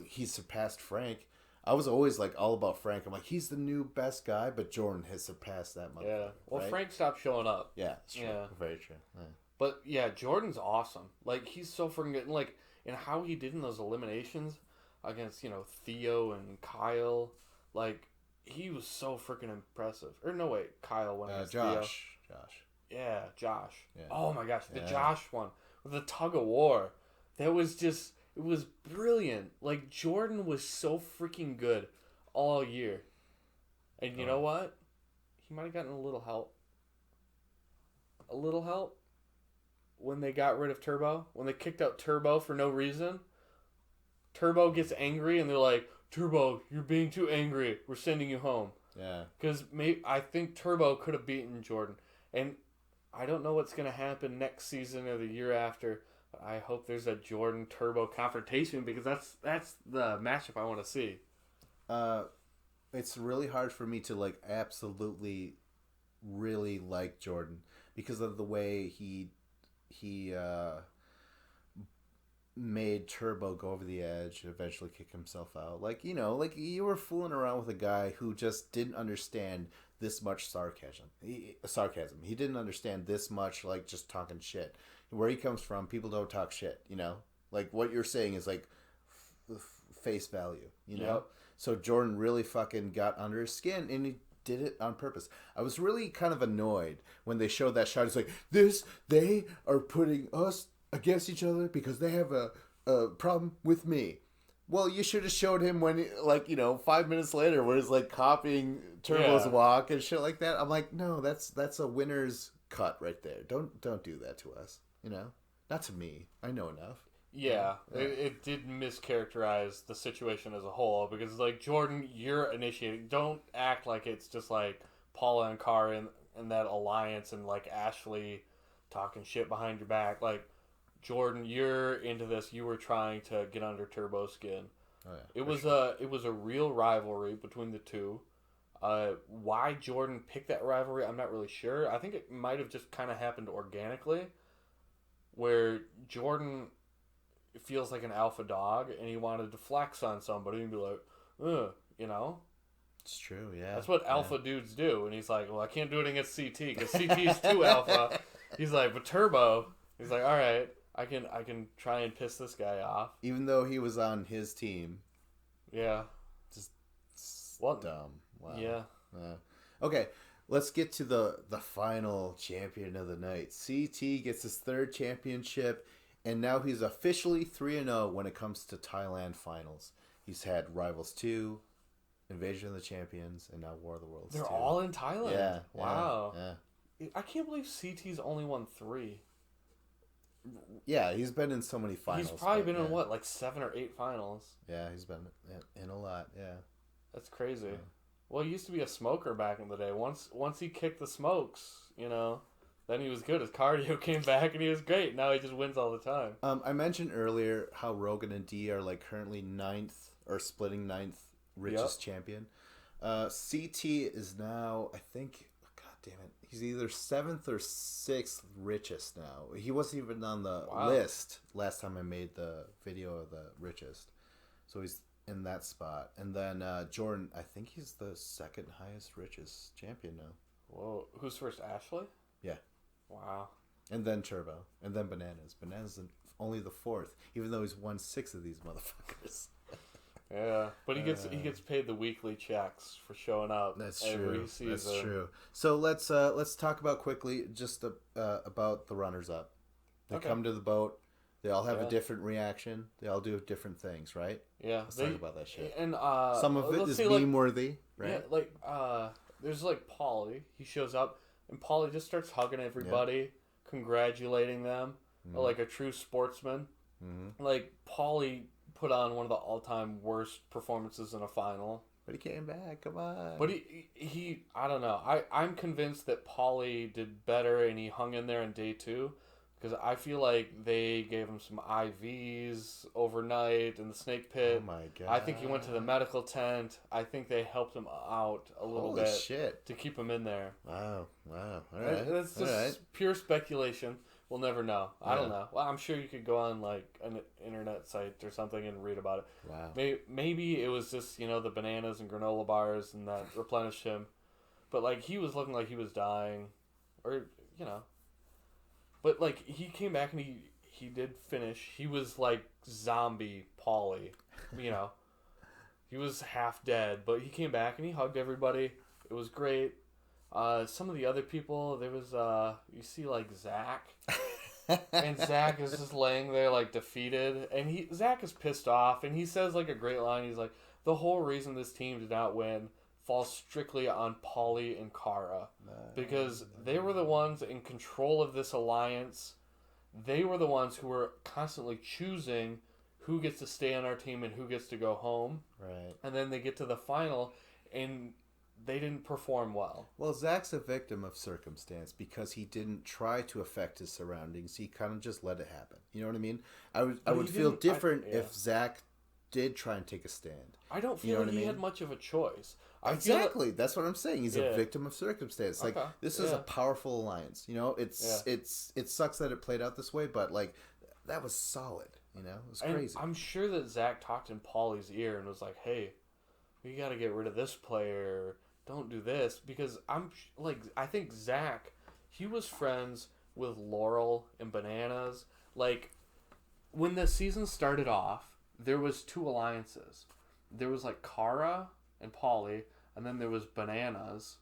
He's surpassed Frank. I was always like all about Frank. I'm like, he's the new best guy, but Jordan has surpassed that motherfucker. Yeah. Well, right? Frank stopped showing up. Yeah, it's true. Yeah. Very true. Yeah. But yeah, Jordan's awesome. Like he's so freaking good. Like and how he did in those eliminations against Theo and Kyle. Like he was so freaking impressive. Or no wait, Kyle went against Theo. Josh. Yeah, Josh. Yeah. Oh my gosh, the Yeah. Josh one with the tug of war. That was just it was brilliant. Like Jordan was so freaking good all year. And you know what? He might have gotten a little help. A little help when they got rid of Turbo, when they kicked out Turbo for no reason. Turbo gets angry and they're like, "Turbo, you're being too angry. We're sending you home." Yeah. Because I think Turbo could have beaten Jordan, and I don't know what's gonna happen next season or the year after. But I hope there's a Jordan Turbo confrontation because that's the matchup I want to see. It's really hard for me to like absolutely really like Jordan because of the way he made Turbo go over the edge and eventually kick himself out. Like you were fooling around with a guy who just didn't understand this much sarcasm. He didn't understand this much like just talking shit. Where he comes from, people don't talk shit. Like what you're saying is like face value. Yep. So Jordan really fucking got under his skin and he did it on purpose. I was really kind of annoyed when they showed that shot. It's like, they are putting us against each other because they have a problem with me. Well, you should have showed him when, 5 minutes later, where he's like copying Turbo's walk and shit like that. I'm like, no, that's a winner's cut right there. Don't do that to us. Not to me. I know enough. Yeah, it did mischaracterize the situation as a whole because, like, Jordan, you're initiating. Don't act like it's just like Paula and Cara and that alliance and like Ashley talking shit behind your back. Like, Jordan, you're into this. You were trying to get under Turbo's skin. Oh, yeah, It was a real rivalry between the two. Why Jordan picked that rivalry, I'm not really sure. I think it might have just kind of happened organically, where Jordan feels like an alpha dog and he wanted to flex on somebody and be like, It's true, yeah. That's what alpha dudes do. And he's like, well, I can't do it against CT because CT is too alpha. He's like, but Turbo, he's like, all right, I can try and piss this guy off. Even though he was on his team. Yeah. Just What? dumb. Wow. Yeah. Okay, let's get to the final champion of the night. CT gets his third championship, and now he's officially 3-0 when it comes to Thailand finals. He's had Rivals 2, Invasion of the Champions, and now War of the Worlds. They're 2. all in Thailand. Yeah. Wow. Yeah. I can't believe CT's only won 3. Yeah, he's been in so many finals. He's probably been in what, like 7 or 8 finals? Yeah, he's been in a lot. Yeah. That's crazy. Yeah. Well, he used to be a smoker back in the day. Once he kicked the smokes, then he was good. His cardio came back and he was great. Now he just wins all the time. I mentioned earlier how Rogan and D are like currently 9th or splitting 9th richest champion. CT is now, I think, God damn it, he's either 7th or 6th richest now. He wasn't even on the list last time I made the video of the richest. So he's in that spot. And then Jordan, I think he's the second highest richest champion now. Whoa. Who's first, Ashley? Yeah. Wow. And then Turbo. And then Bananas. Bananas is only the 4th, even though he's won 6 of these motherfuckers. Yeah, but he gets paid the weekly checks for showing up. That's every true. season. That's true. So let's talk about quickly just about the runners up. They come to the boat. They all have a different reaction. They all do different things, right? Yeah. Let's talk about that shit. And some of it is meme worthy, right? Yeah, like there's like Paulie. He shows up and Paulie just starts hugging everybody, congratulating them, like a true sportsman. Mm-hmm. Like Paulie put on one of the all-time worst performances in a final. But he came back. Come on. But he I don't know. I'm convinced that Paulie did better and he hung in there in day 2. Because I feel like they gave him some IVs overnight in the snake pit. Oh my god! I think he went to the medical tent. I think they helped him out a little Holy bit shit. to keep him in there. Wow. All right. That's just pure speculation. We'll never know. I don't know. Well, I'm sure you could go on like an internet site or something and read about it. Wow. Maybe it was just the bananas and granola bars and that replenished him, but like he was looking like he was dying, or. But, like, he came back and he did finish. He was, like, zombie Paulie, He was half dead, but he came back and he hugged everybody. It was great. Some of the other people, there was, you see, like, Zach. And Zach is just laying there, like, defeated. And Zach is pissed off, and he says, like, a great line. He's like, the whole reason this team did not win falls strictly on Paulie and Kara. Because they were the ones in control of this alliance. They were the ones who were constantly choosing who gets to stay on our team and who gets to go home. Right. And then they get to the final, and they didn't perform well. Well, Zach's a victim of circumstance because he didn't try to affect his surroundings. He kind of just let it happen. You know what I mean? I would feel different if Zach did try and take a stand. I don't feel like he had much of a choice. Exactly. That's what I'm saying. He's a victim of circumstance. Like, this is a powerful alliance. It sucks that it played out this way, but, like, that was solid. It was crazy. I'm sure that Zach talked in Paulie's ear and was like, hey, we got to get rid of this player. Don't do this. Because I think Zach, he was friends with Laurel and Bananas. Like, when the season started off, there was 2 alliances. There was, like, Kara and Paulie, and then there was Bananas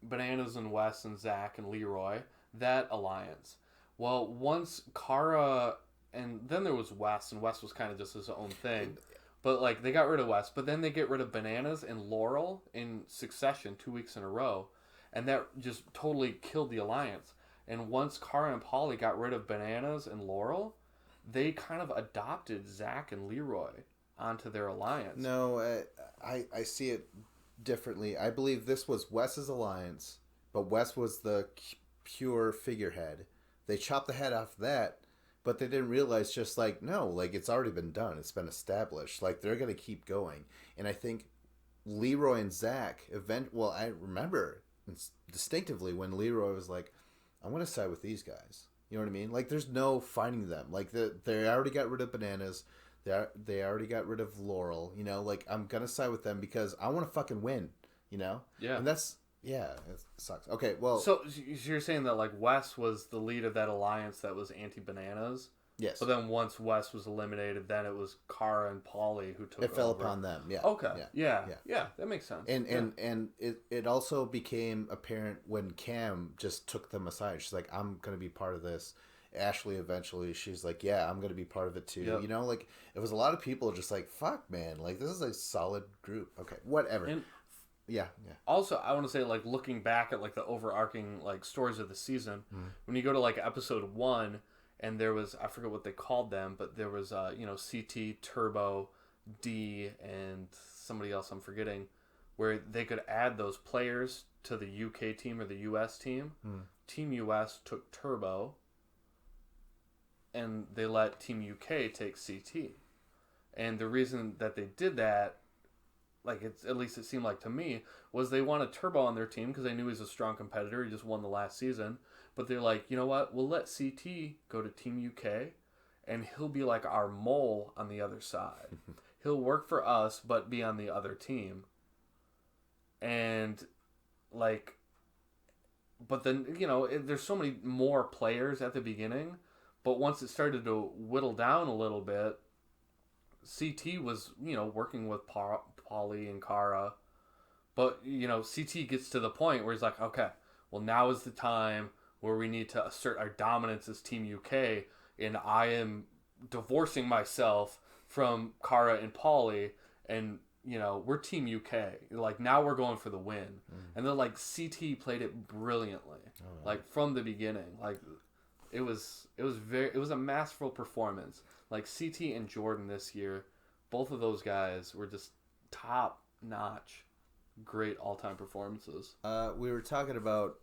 and Wes and Zach and Leroy, that alliance. Well, once Kara, and then there was Wes, and Wes was kind of just his own thing. But, like, they got rid of Wes, but then they get rid of Bananas and Laurel in succession 2 weeks in a row, and that just totally killed the alliance. And once Kara and Paulie got rid of Bananas and Laurel, they kind of adopted Zach and Leroy onto their alliance. No, I see it differently. I believe this was Wes's alliance, but Wes was the pure figurehead. They chopped the head off that, but they didn't realize it's already been done. It's been established. Like, they're going to keep going. And I think Leroy and Zach, I remember distinctively when Leroy was like, I want to side with these guys. You know what I mean? Like, there's no fighting them. Like, they already got rid of Bananas. They already got rid of Laurel. Like, I'm going to side with them because I want to fucking win. Yeah. And that's, it sucks. Okay, well. So you're saying that, like, Wes was the lead of that alliance that was anti-Bananas? Yes. But then once Wes was eliminated, then it was Kara and Paulie who took it fell upon them, yeah. Okay. Yeah, that makes sense. And it also became apparent when Cam just took them aside. She's like, I'm going to be part of this. Ashley eventually, she's like, yeah, I'm going to be part of it too. Yep. Like, it was a lot of people just like, fuck, man. Like, this is a solid group. Okay, whatever. And yeah. Also, I want to say, like, looking back at, like, the overarching, like, stories of the season, when you go to, like, episode 1, and there was, I forget what they called them, but there was, CT, Turbo, D, and somebody else I'm forgetting, where they could add those players to the UK team or the US team. Team US took Turbo, and they let Team UK take CT. And the reason that they did that, like, at least it seemed like to me, was they wanted Turbo on their team because they knew he was a strong competitor. He just won the last season. But they're like, you know what? We'll let CT go to Team UK, and he'll be like our mole on the other side. He'll work for us, but be on the other team. And, like, but then, there's so many more players at the beginning. But once it started to whittle down a little bit, CT was, working with Paulie and Kara. But, CT gets to the point where he's like, okay, well, now is the time where we need to assert our dominance as Team UK, and I am divorcing myself from Kara and Paulie, and, we're Team UK. Like, now we're going for the win. And then, like, CT played it brilliantly. Like, from the beginning. Like, it was a masterful performance. Like, CT and Jordan this year, both of those guys were just top notch, great all time performances. We were talking about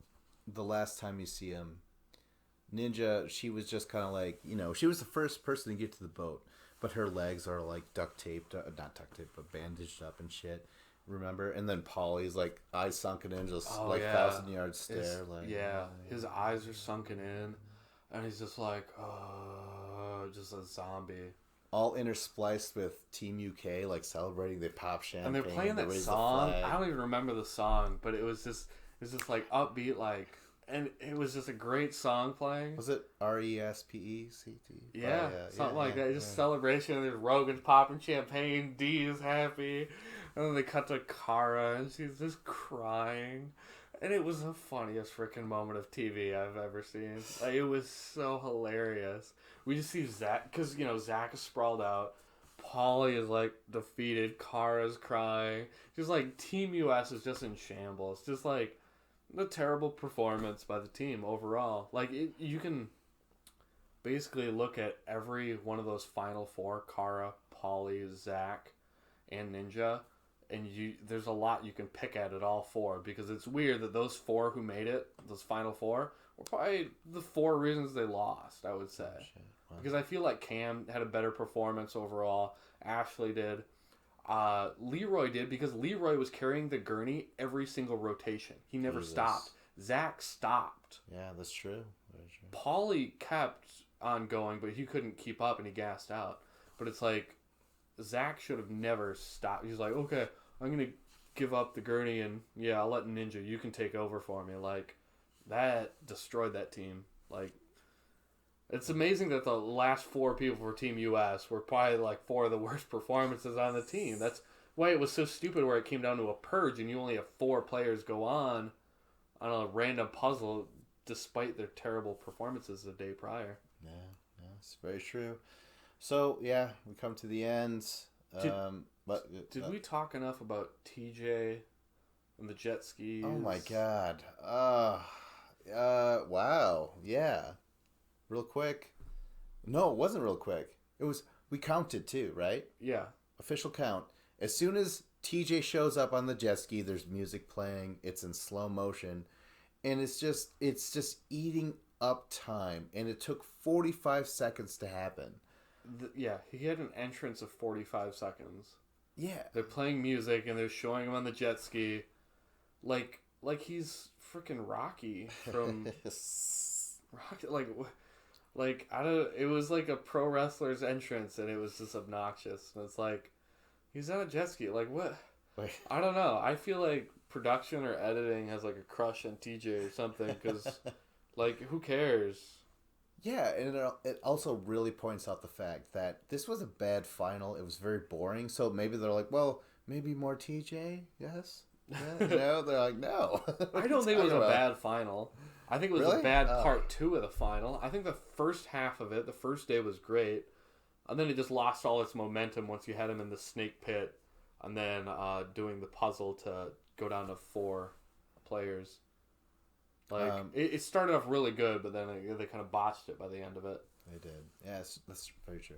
the last time you see him. Ninja, she was just kind of like, she was the first person to get to the boat, but her legs are like duct taped, not duct taped, but bandaged up and shit. Remember? And then Polly's like eyes sunken in, just 1,000-yard stare. His eyes are sunken in, and he's just like, just a zombie. All interspliced with Team UK, like celebrating. They pop champagne. And they're playing that song. I don't even remember the song, but it was just like upbeat, like. And it was just a great song playing. Was it RESPECT? Yeah, something like that. Just celebration. There's Rogan popping champagne. D is happy. And then they cut to Cara, and she's just crying. And it was the funniest freaking moment of TV I've ever seen. Like, it was so hilarious. We just see Zach, because, Zach is sprawled out. Polly is, like, defeated. Cara's crying. Just, like, Team US is just in shambles. Just, like... the terrible performance by the team overall. Like, you can basically look at every one of those final four, Cara, Polly, Zach, and Ninja, and there's a lot you can pick at all four, because it's weird that those four who made it, those final four, were probably the four reasons they lost, I would say. Wow. Because I feel like Cam had a better performance overall. Ashley did. Leroy did, because Leroy was carrying the gurney every single rotation. He never stopped. Zach stopped. Yeah, that's true. Very true. Paulie kept on going, but he couldn't keep up and he gassed out. But it's like, Zach should have never stopped. He's like, okay, I'm going to give up the gurney and I'll let Ninja, you can take over for me. Like, that destroyed that team. Like, it's amazing that the last four people for Team US were probably like four of the worst performances on the team. That's why it was so stupid where it came down to a purge and you only have four players go on a random puzzle despite their terrible performances the day prior. Yeah, it's very true. So, we come to the end. Did we talk enough about TJ and the jet skis? Oh my god. Wow. Yeah. Real quick. No, it wasn't real quick. We counted too, right? Yeah. Official count. As soon as TJ shows up on the jet ski, there's music playing. It's in slow motion. And it's just eating up time. And it took 45 seconds to happen. He had an entrance of 45 seconds. Yeah. They're playing music and they're showing him on the jet ski. Like he's freaking Rocky from... Rocky, it was like a pro wrestler's entrance and it was just obnoxious. And it's like, he's on a jet ski. Like, what? Wait. I don't know. I feel like production or editing has like a crush on TJ or something because, like, who cares? Yeah, and it also really points out the fact that this was a bad final. It was very boring. So maybe they're like, well, maybe more TJ? Yes? Yeah, they're like, no. I don't think it was a bad final. I think it was really? A bad part two of the final. I think the first half of it, the first day was great. And then it just lost all its momentum once you had him in the snake pit. And then doing the puzzle to go down to 4 players. Like, it started off really good, but then they kind of botched it by the end of it. They did. Yeah, that's very true.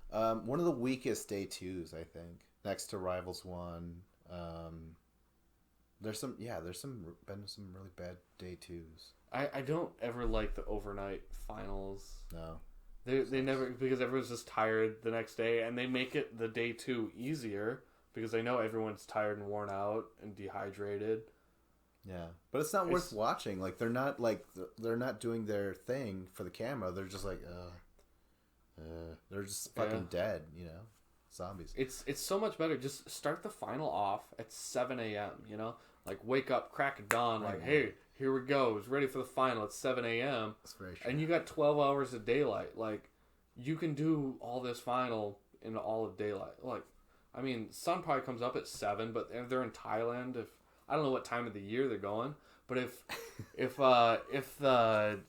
One of the weakest day 2s, I think. Next to Rivals 1. There's been some really bad day 2s. I don't ever like the overnight finals. No. They never, because everyone's just tired the next day, and they make it the day 2 easier because they know everyone's tired and worn out and dehydrated. Yeah, but it's not worth watching. Like, they're not doing their thing for the camera. They're just like, they're just fucking dead, zombies. It's so much better. Just start the final off at 7 a.m. Like, wake up, crack of dawn. Like, hey, here we go. It's ready for the final at 7 a.m. That's very true. And you got 12 hours of daylight. Like, you can do all this final in all of daylight. Like, I mean, sun probably comes up at 7, but if they're in Thailand, I don't know what time of the year they're going, but if the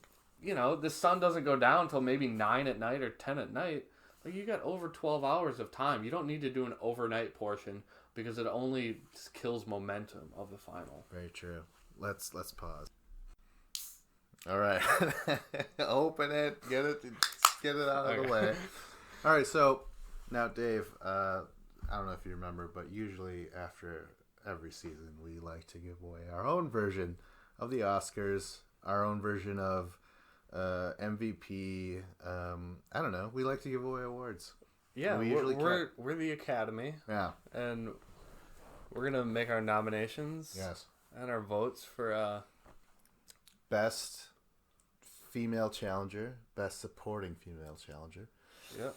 sun doesn't go down until maybe 9 at night or 10 at night, like, you got over 12 hours of time. You don't need to do an overnight portion because it only just kills momentum of the final. Very true. Let's pause. All right. Open it. Get it out of the way. All right. So now, Dave, I don't know if you remember, but usually after every season, we like to give away our own version of the Oscars, our own version of MVP. I don't know. We like to give away awards. Yeah, we're the Academy. Yeah, and we're gonna make our nominations. Yes. And our votes for best female challenger, best supporting female challenger. Yep.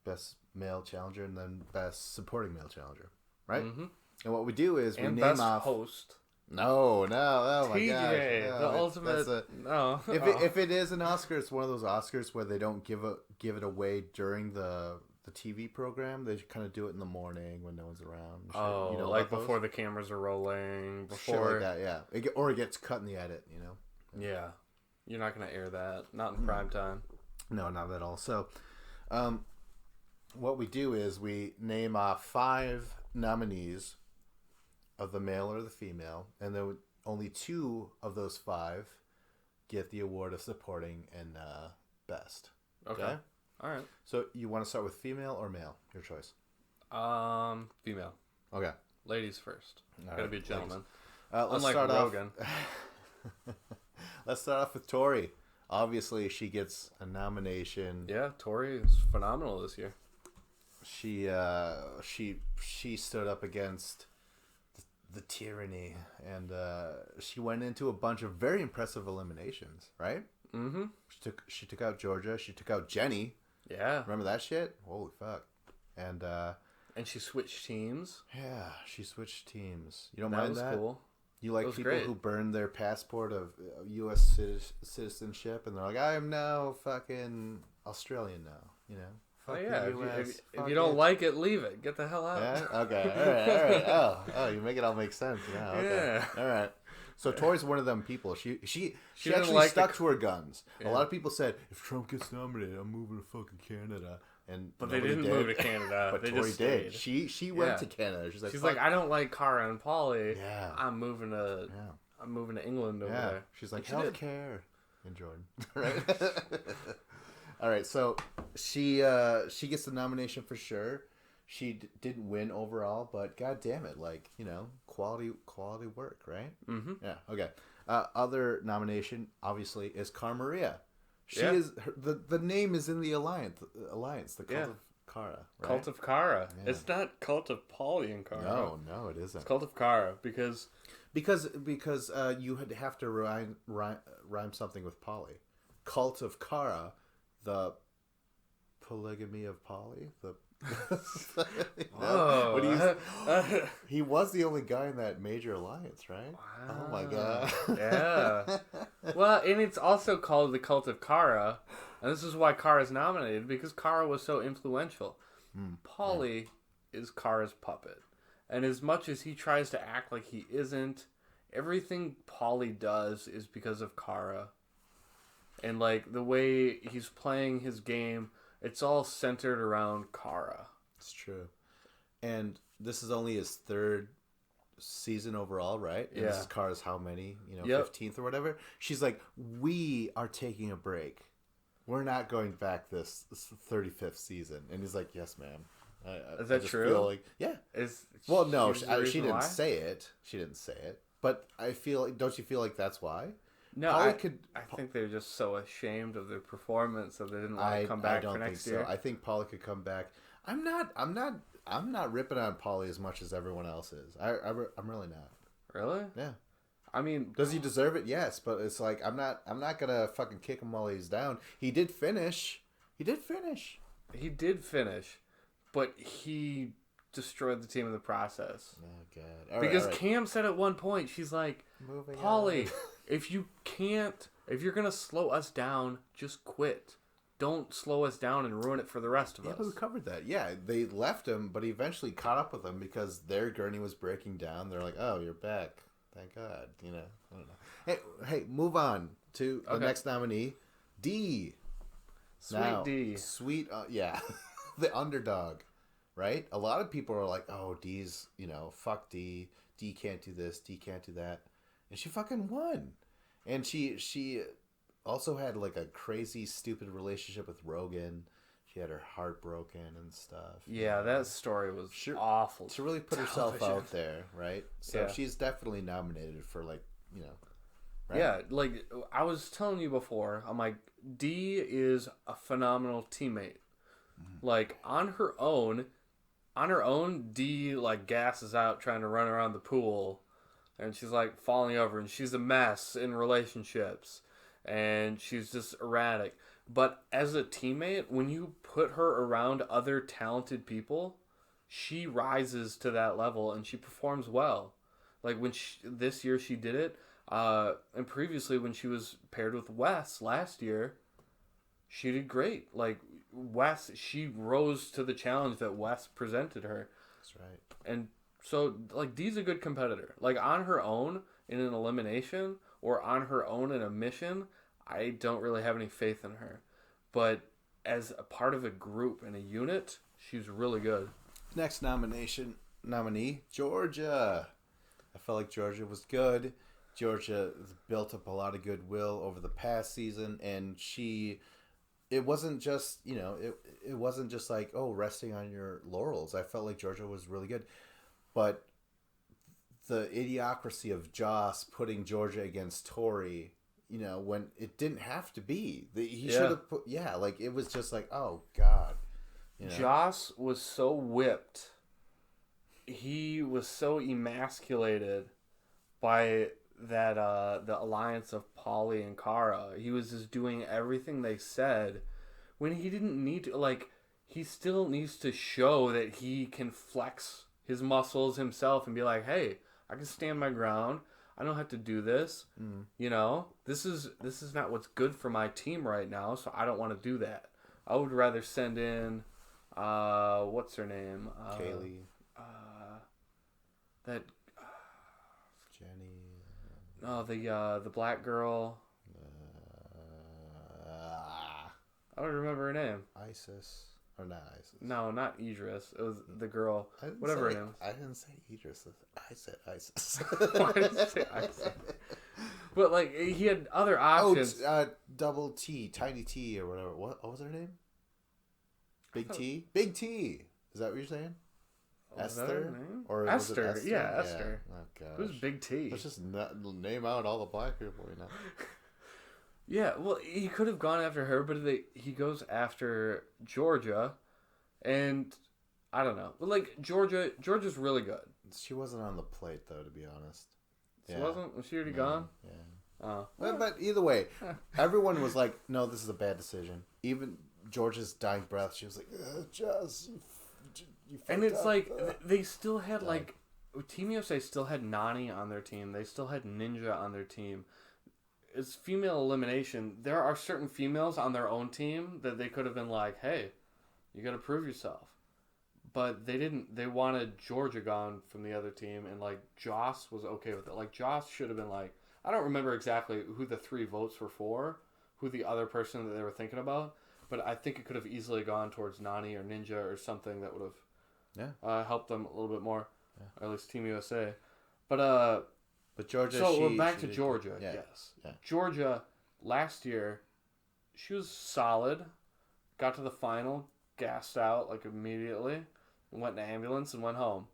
Best male challenger, and then best supporting male challenger, right? Mm-hmm. And what we do is we and name best off host. No, oh my TJ, gosh, the ultimate. No, if it is an Oscar, it's one of those Oscars where they don't give it away during the TV program. They kind of do it in the morning when no one's around. Oh, you know, like before the cameras are rolling, before shit like that, yeah. Or it gets cut in the edit, you know. Yeah, you're not gonna air that, not in prime time. No, not at all. So, what we do is we name off 5 nominees of the male or the female, and then only 2 of those 5 get the award of supporting and best. Okay. All right. So you want to start with female or male? Your choice. Female. Okay. Ladies first. All Gotta right, be a gentleman. Let's Unlike start Rogan. Let's start off with Tori. Obviously, she gets a nomination. Yeah, Tori is phenomenal this year. She stood up against the tyranny, and she went into a bunch of very impressive eliminations. Right? Mm-hmm. She took out Georgia. She took out Jenny. Yeah. Remember that shit? Holy fuck! And she switched teams. Yeah, she switched teams. You don't that mind was that? Cool. You like people great. who burn their passport of U.S. citizenship, and they're like, I am now fucking Australian now. You know? Fuck yeah. the US. If you don't like it, leave it. Get the hell out. Yeah. Okay. All right. Oh, you make it all make sense. Yeah. Okay. Yeah. All right. So Tori's one of them people. She didn't actually like stuck to her guns. Yeah. A lot of people said, if Trump gets nominated, I'm moving to fucking Canada. But they didn't move to Canada. But they Tori just did. stayed. She went to Canada. She's like, I don't like Cara and Polly. Yeah. I'm moving to England over there. She's like, healthcare in Jordan. Right? All right. So she gets the nomination for sure. She didn't win overall, but god damn it, like, you know, quality work, right? Mm-hmm. Yeah. Okay. Other nomination obviously is Cara Maria. She is the name is in the alliance, the Cult of Cara. Right? Cult of Cara. Yeah. It's not Cult of Polly and Cara. No, it isn't. It's Cult of Cara because you would have to rhyme something with Polly. Cult of Cara, the polygamy of Polly. He was the only guy in that major alliance, right? Wow. Oh my god. Yeah. Well, and it's also called the Cult of Cara, and this is why Cara's nominated, because Cara was so influential. Polly is Cara's puppet, and as much as he tries to act like he isn't, everything Polly does is because of Cara. And like the way he's playing his game, it's all centered around Cara. It's true. And this is only his 3rd season overall, right? And this is Cara's how many? 15th or whatever. She's like, we are taking a break. We're not going back this 35th season. And he's like, yes, ma'am. Is that true? Like, yeah. No, she didn't say it. She didn't say it. But I feel like, don't you feel like that's why? No, I think they're just so ashamed of their performance that they didn't want to come back for next year. I think Polly could come back. I'm not ripping on Polly as much as everyone else is. I'm really not. Really? Yeah. I mean, does he deserve it? Yes, but it's like I'm not gonna fucking kick him while he's down. He did finish, but he destroyed the team in the process. Oh god! Because Cam said at one point, she's like, Polly, if you're gonna slow us down, just quit. Don't slow us down and ruin it for the rest of us. Yeah, but we covered that. Yeah, they left him, but he eventually caught up with them because their gurney was breaking down. They're like, "Oh, you're back. Thank God." You know, I don't know. Hey, move on to the next nominee, D. D. Sweet, yeah, the underdog, right? A lot of people are like, "Oh, D's, fuck D. D can't do this. D can't do that," and she fucking won, and she also had like a crazy stupid relationship with Rogan. She had her heart broken and stuff. Yeah, that story was awful. She really put herself out there, right? So she's definitely nominated for, like, you know. Right? Yeah, like I was telling you before, I'm like, Dee is a phenomenal teammate. Like on her own, Dee like gasses out trying to run around the pool, and she's like falling over, and she's a mess in relationships, and she's just erratic. But as a teammate, when you put her around other talented people, she rises to that level and she performs well. Like this year she did it. And previously when she was paired with Wes last year, she did great. Like Wes, she rose to the challenge that Wes presented her. That's right. And so like Dee's a good competitor. Like on her own in an elimination or on her own in a mission, I don't really have any faith in her. But as a part of a group and a unit, she's really good. Next nominee, Georgia. I felt like Georgia was good. Georgia built up a lot of goodwill over the past season, and it wasn't just, you know, it wasn't just like, oh, resting on your laurels. I felt like Georgia was really good. But the idiocracy of Joss putting Georgia against Tori, you know, when it didn't have to be. He should have put, like, it was just like, oh, God. You know? Joss was so whipped. He was so emasculated by that the alliance of Paulie and Cara. He was just doing everything they said when he didn't need to. Like, he still needs to show that he can flex his muscles himself and be like, hey, I can stand my ground. I don't have to do this. You know, this is not what's good for my team right now, so I don't want to do that. I would rather send in what's her name? Kaylee. That Jenny. No, the black girl. I don't remember her name. Isis. Or not Isis. No, not Idris. It was the girl. Whatever her name. I didn't say Idris. I said Isis. Why did you say Isis? But like he had other options. Double T, Tiny T, or whatever. What was her name? Big T. Big T. Is that what you're saying? Esther? Or Esther. Was it Esther? Yeah, Esther. Oh, gosh. Who's Big T? Let's just name out all the black people, you know. Yeah, well, he could have gone after her, but he goes after Georgia, and I don't know. But like Georgia's really good. She wasn't on the plate, though, to be honest. She wasn't? Was she already gone? Yeah. Oh. But either way, everyone was like, no, this is a bad decision. Even Georgia's dying breath, she was like, Jess, you and it's like they still had like Team USA still had Nani on their team. They still had Ninja on their team. It's female elimination. There are certain females on their own team that they could have been like, hey, you got to prove yourself. But they didn't. They wanted Georgia gone from the other team, and like Joss was okay with it. Like Joss should have been like, I don't remember exactly who the 3 votes were for, who the other person that they were thinking about, but I think it could have easily gone towards Nani or Ninja or something that would have helped them a little bit more, or at least Team USA. But Georgia. So we're back to Georgia. Yeah. Yes, yeah. Georgia last year, she was solid. Got to the final, gassed out like immediately, went in an ambulance and went home.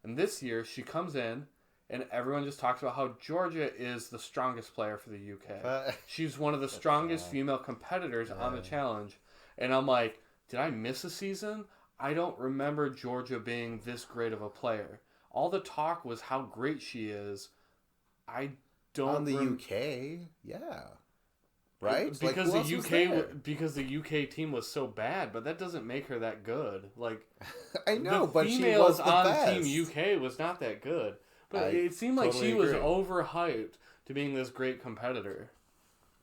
And this year she comes in, and everyone just talks about how Georgia is the strongest player for the UK. She's one of the strongest female competitors on the challenge. And I'm like, did I miss a season? I don't remember Georgia being this great of a player. All the talk was how great she is. I don't on the UK, yeah, right? Because because the UK team was so bad, but that doesn't make her that good. Like I know, the but she was the on best. Team UK was not that good. But it seemed like she was overhyped to being this great competitor.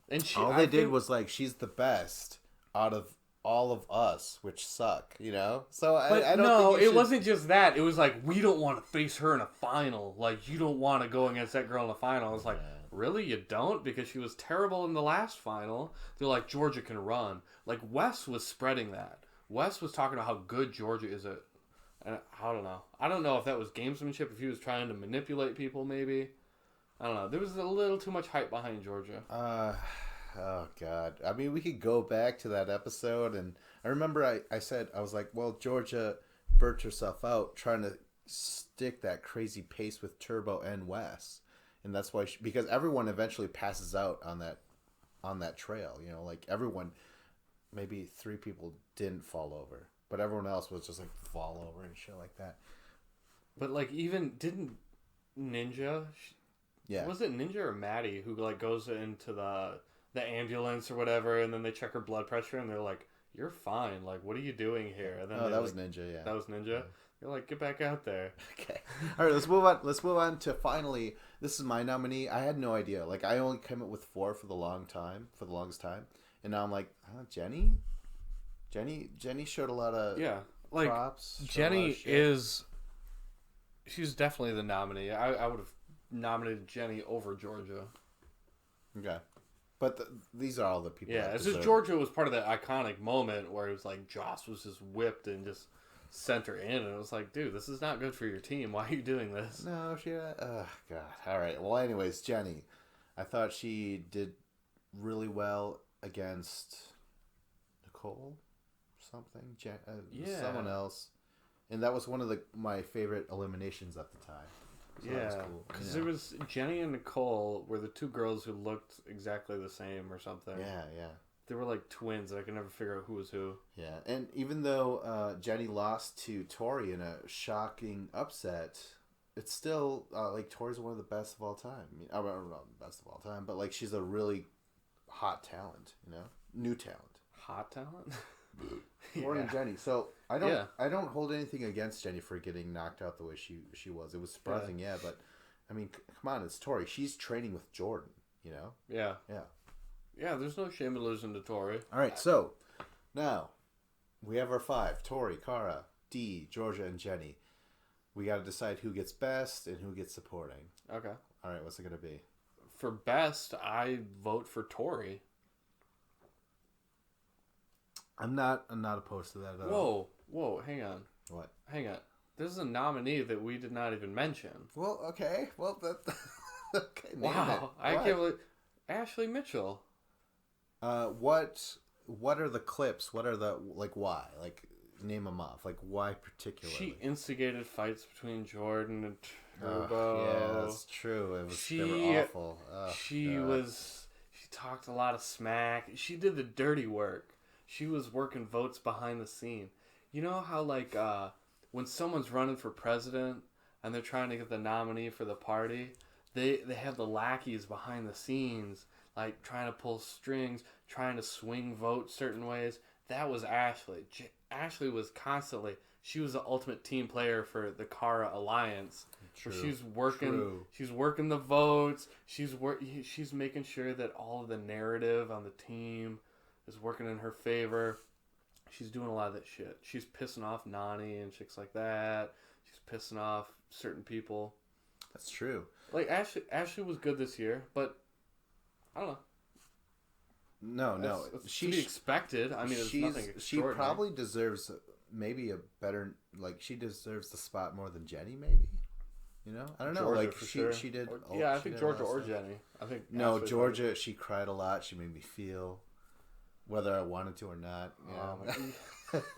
And all they did was like, she's the best out of all of us, which suck, you know? So I don't think it wasn't just that. It was like, we don't want to face her in a final. Like, you don't want to go against that girl in a final. I was like, really? You don't? Because she was terrible in the last final. They're like, Georgia can run. Like, Wes was spreading that. Wes was talking about how good Georgia is at... I don't know. I don't know if that was gamesmanship, if he was trying to manipulate people, maybe. I don't know. There was a little too much hype behind Georgia. Oh, God. I mean, we could go back to that episode, and I remember I said, I was like, well, Georgia burnt herself out trying to stick that crazy pace with Turbo and Wes. And that's why, because everyone eventually passes out on that trail, you know, like everyone, maybe 3 people didn't fall over, but everyone else was just like fall over and shit like that. But like, even didn't Ninja? Yeah. Was it Ninja or Maddie who like goes into the ambulance or whatever, and then they check her blood pressure, and they're like, "You're fine. Like, what are you doing here?" And then that was Ninja. Yeah. That was Ninja. Yeah. You're like, get back out there. Okay. All right. Let's move on. Let's move on to finally. This is my nominee. I had no idea. Like, I only came up with 4 for the longest time, and now I'm like, Jenny. Jenny showed a lot of like props. Jenny is. She's definitely the nominee. I would have nominated Jenny over Georgia. Okay. But these are all the people. Yeah, it's just Georgia was part of that iconic moment where it was like Joss was just whipped and just sent her in, and it was like, dude, this is not good for your team. Why are you doing this? No, oh god. All right. Well, anyways, Jenny, I thought she did really well against Nicole, someone else, and that was one of my favorite eliminations at the time. So yeah, because there was Jenny and Nicole were the 2 girls who looked exactly the same or something. Yeah. They were like twins, and I could never figure out who was who. Yeah, and even though Jenny lost to Tori in a shocking upset, it's still like Tori's one of the best of all time. I mean, I don't know the best of all time, but like she's a really hot talent, you know, new talent. Hot talent. Tori and Jenny. So I don't hold anything against Jenny for getting knocked out the way she was. It was surprising, but I mean, come on, it's Tori. She's training with Jordan, you know. Yeah. Yeah. Yeah, there's no shame in losing to Tori. All right, so now we have our 5: Tori, Cara, Dee, Georgia, and Jenny. We got to decide who gets best and who gets supporting. Okay. All right, what's it gonna be? For best, I vote for Tori. I'm not opposed to that at all. Whoa, hang on. What? Hang on. This is a nominee that we did not even mention. Well, okay. Well, that. Okay. Wow, I can't believe Ashley Mitchell. What are the clips? What are the why? Like, name them off. Like, why particularly? She instigated fights between Jordan and Turbo. Yeah, that's true. They were awful. She talked a lot of smack. She did the dirty work. She was working votes behind the scene. You know how when someone's running for president and they're trying to get the nominee for the party, they have the lackeys behind the scenes, like trying to pull strings, trying to swing votes certain ways. That was Ashley. Ashley was constantly. She was the ultimate team player for the Cara Alliance. True. She's working. True. She's working the votes. She's making sure that all of the narrative on the team is working in her favor. She's doing a lot of that shit. She's pissing off Nany and chicks like that. She's pissing off certain people. That's true. Like Ashley was good this year, but I don't know. No. It's to be expected. I mean, it's nothing extraordinary. She probably deserves maybe a better, she deserves the spot more than Jenny, maybe. You know, I don't know. Georgia, like she did. I think Georgia or Jenny. I think no, Ashley Georgia. She cried a lot. She made me feel, whether I wanted to or not. You know?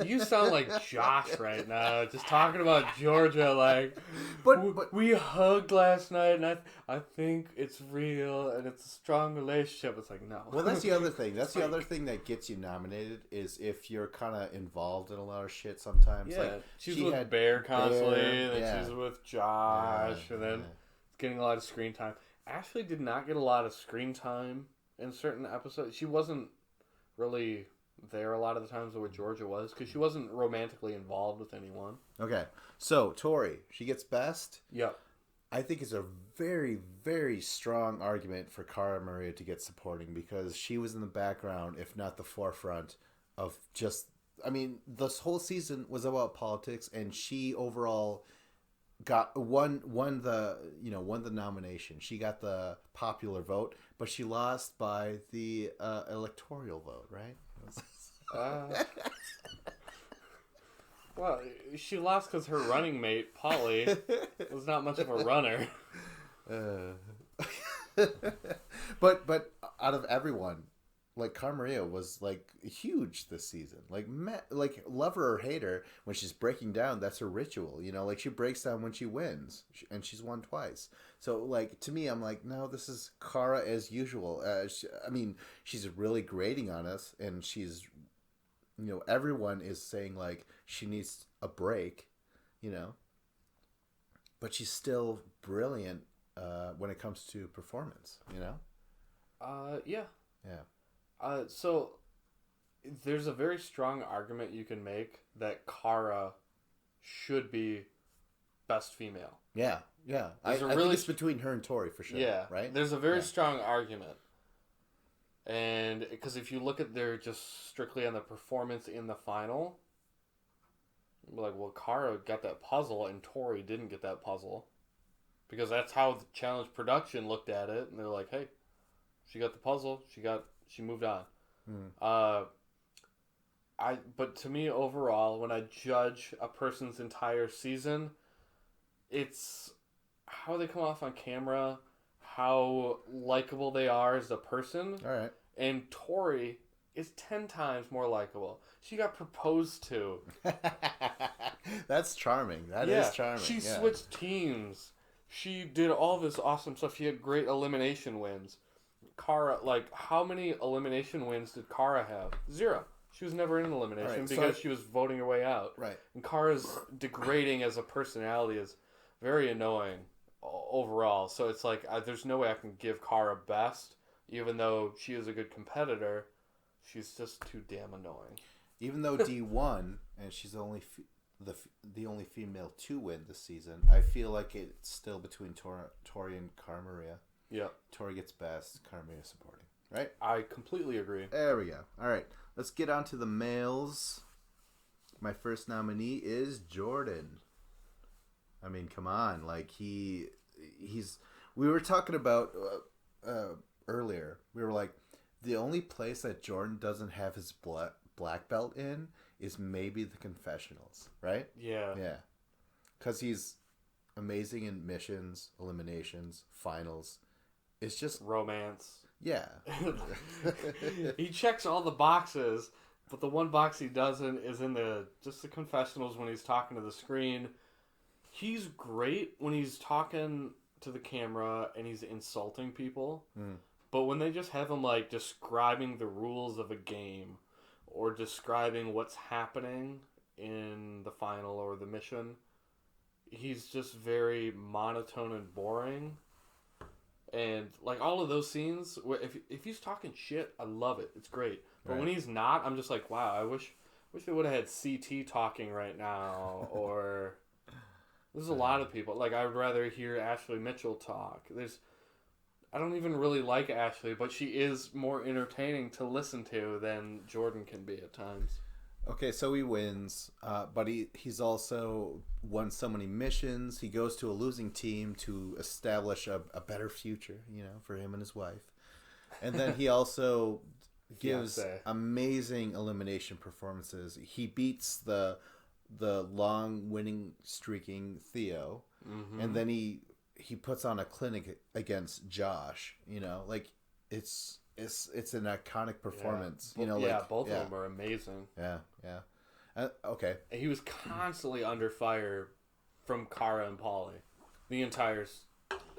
You sound like Josh right now, just talking about Georgia. Like, but we hugged last night, and I think it's real, and it's a strong relationship. It's like, no. Well, that's the other thing. That's the other thing that gets you nominated is if you're kind of involved in a lot of shit sometimes. Yeah, like, she's with Bear constantly, then she's with Josh, and then getting a lot of screen time. Ashley did not get a lot of screen time in certain episodes. She wasn't really there a lot of the times where Georgia was, because she wasn't romantically involved with anyone. Okay, so Tori, she gets best. Yep. I think it's a very, very strong argument for Cara Maria to get supporting, because she was in the background, if not the forefront, of just. I mean, this whole season was about politics, and she overall won the nomination. She got the popular vote, but she lost by the electoral vote, right? Well, she lost because her running mate, Polly, was not much of a runner. But out of everyone, like Cara Maria was like huge this season. Like like love her or hate her, when she's breaking down, that's her ritual. You know, like she breaks down when she wins, and she's won twice. So like to me, I'm like, no, this is Cara as usual. I mean, she's really grating on us, and she's, you know, everyone is saying like she needs a break, you know, but she's still brilliant when it comes to performance. You know. Yeah. Yeah. So there's a very strong argument you can make that Cara should be best female. Yeah, yeah. I think it's between her and Tori for sure. Yeah, right. There's a very strong argument, and because if you look at their just strictly on the performance in the final, you're like, well, Cara got that puzzle and Tori didn't get that puzzle, because that's how the Challenge production looked at it, and they're like, hey, she got the puzzle, she moved on. But to me overall, when I judge a person's entire season, it's how they come off on camera, how likable they are as a person. All right. And Tori is 10 times more likable. She got proposed to. That's charming. That is charming. She switched teams. She did all this awesome stuff. She had great elimination wins. Cara, like, how many elimination wins did Cara have? 0. She was never in elimination because she was voting her way out. Right. And Cara's degrading as a personality is very annoying overall. So it's like, there's no way I can give Cara best, even though she is a good competitor. She's just too damn annoying. Even though Dee won, and she's the only female to win this season, I feel like it's still between Tori and Cara Maria. Yeah. Tori gets best, Cara Maria supporting. Right? I completely agree. There we go. All right. Let's get on to the males. My first nominee is Jordan. I mean, come on. Like, he's... We were talking about earlier. We were like, the only place that Jordan doesn't have his black belt in is maybe the confessionals, right? Yeah. Yeah. Because he's amazing in missions, eliminations, finals. It's just... romance. Yeah. He checks all the boxes, but the one box he doesn't is in the confessionals when he's talking to the screen. He's great when he's talking to the camera and he's insulting people. But when they just have him like describing the rules of a game or describing what's happening in the final or the mission, he's just very monotone and boring. And like all of those scenes, if he's talking shit, I love it. It's great. But when he's not, I'm just like, wow, I wish they would have had CT talking right now. Or there's a lot of people. Like, I would rather hear Ashley Mitchell talk. I don't even really like Ashley, but she is more entertaining to listen to than Jordan can be at times. Okay, so he wins, but he's also won so many missions. He goes to a losing team to establish a better future, you know, for him and his wife. And then he also gives amazing elimination performances. He beats the long winning streaking Theo, and then he puts on a clinic against Josh. You know, like it's an iconic performance. You know, both of them are amazing. Yeah. Okay. He was constantly under fire from Cara and Paulie,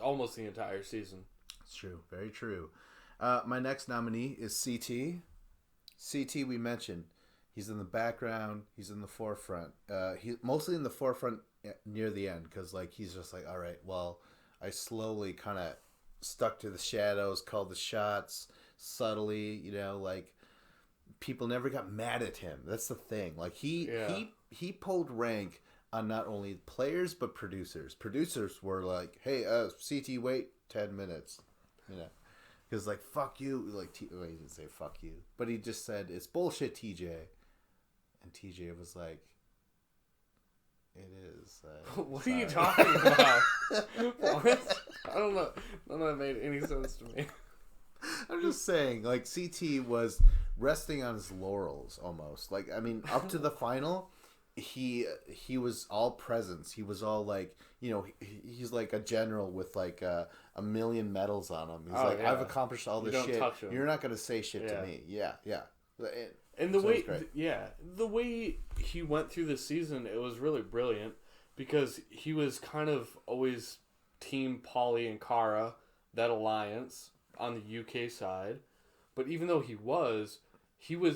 almost the entire season. It's true. Very true. My next nominee is CT. CT, we mentioned. He's in the background. He's in the forefront. He's mostly in the forefront near the end because, like, he's just like, all right, well, I slowly kind of stuck to the shadows, called the shots subtly, you know, like, people never got mad at him. That's the thing. Like, he pulled rank on not only players but producers. Producers were like, hey, CT, wait 10 minutes, you know. Because, like, fuck you. Like, well, he didn't say fuck you. But he just said, it's bullshit, TJ. And TJ was like, it is. What are you talking about? What? I don't know. None of that made any sense to me. I'm just saying, like, CT was resting on his laurels almost. Like, I mean, up to the final, he was all presence. He was all like, he's like a general with like a million medals on him. He's like, I've accomplished all this shit. You're not gonna say shit to me. Yeah. And the way, the way he went through the season, it was really brilliant because he was kind of always team Paulie and Cara, that alliance on the UK side. But even though he was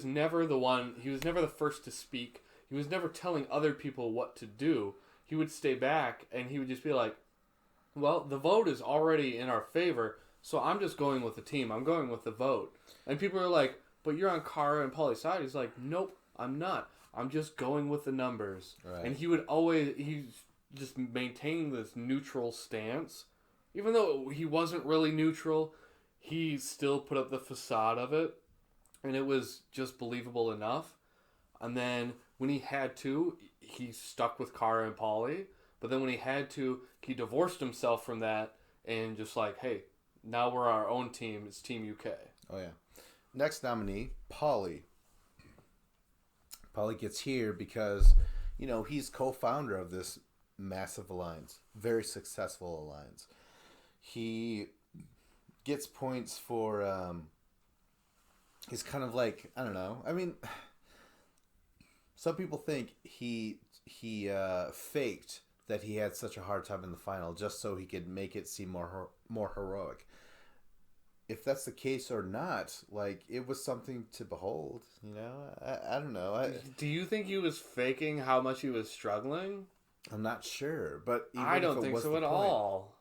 never the one. He was never the first to speak. He was never telling other people what to do. He would stay back and he would just be like, well, the vote is already in our favor, so I'm just going with the team. I'm going with the vote. And people are like, but you're on Cara and Paulie's side. He's like, nope, I'm not. I'm just going with the numbers. Right. And he just maintained this neutral stance. Even though he wasn't really neutral, he still put up the facade of it. And it was just believable enough. And then when he had to, he stuck with Cara and Paulie. But then when he had to, he divorced himself from that and just like, hey, now we're our own team. It's Team UK. Oh, yeah. Next nominee, Paulie. Paulie gets here because, he's co-founder of this massive alliance. Very successful alliance. He gets points for... he's kind of like, I don't know. I mean, some people think he faked that he had such a hard time in the final just so he could make it seem more heroic. If that's the case or not, like, it was something to behold, I don't know. Do you think he was faking how much he was struggling? I'm not sure, but even I don't think so at all.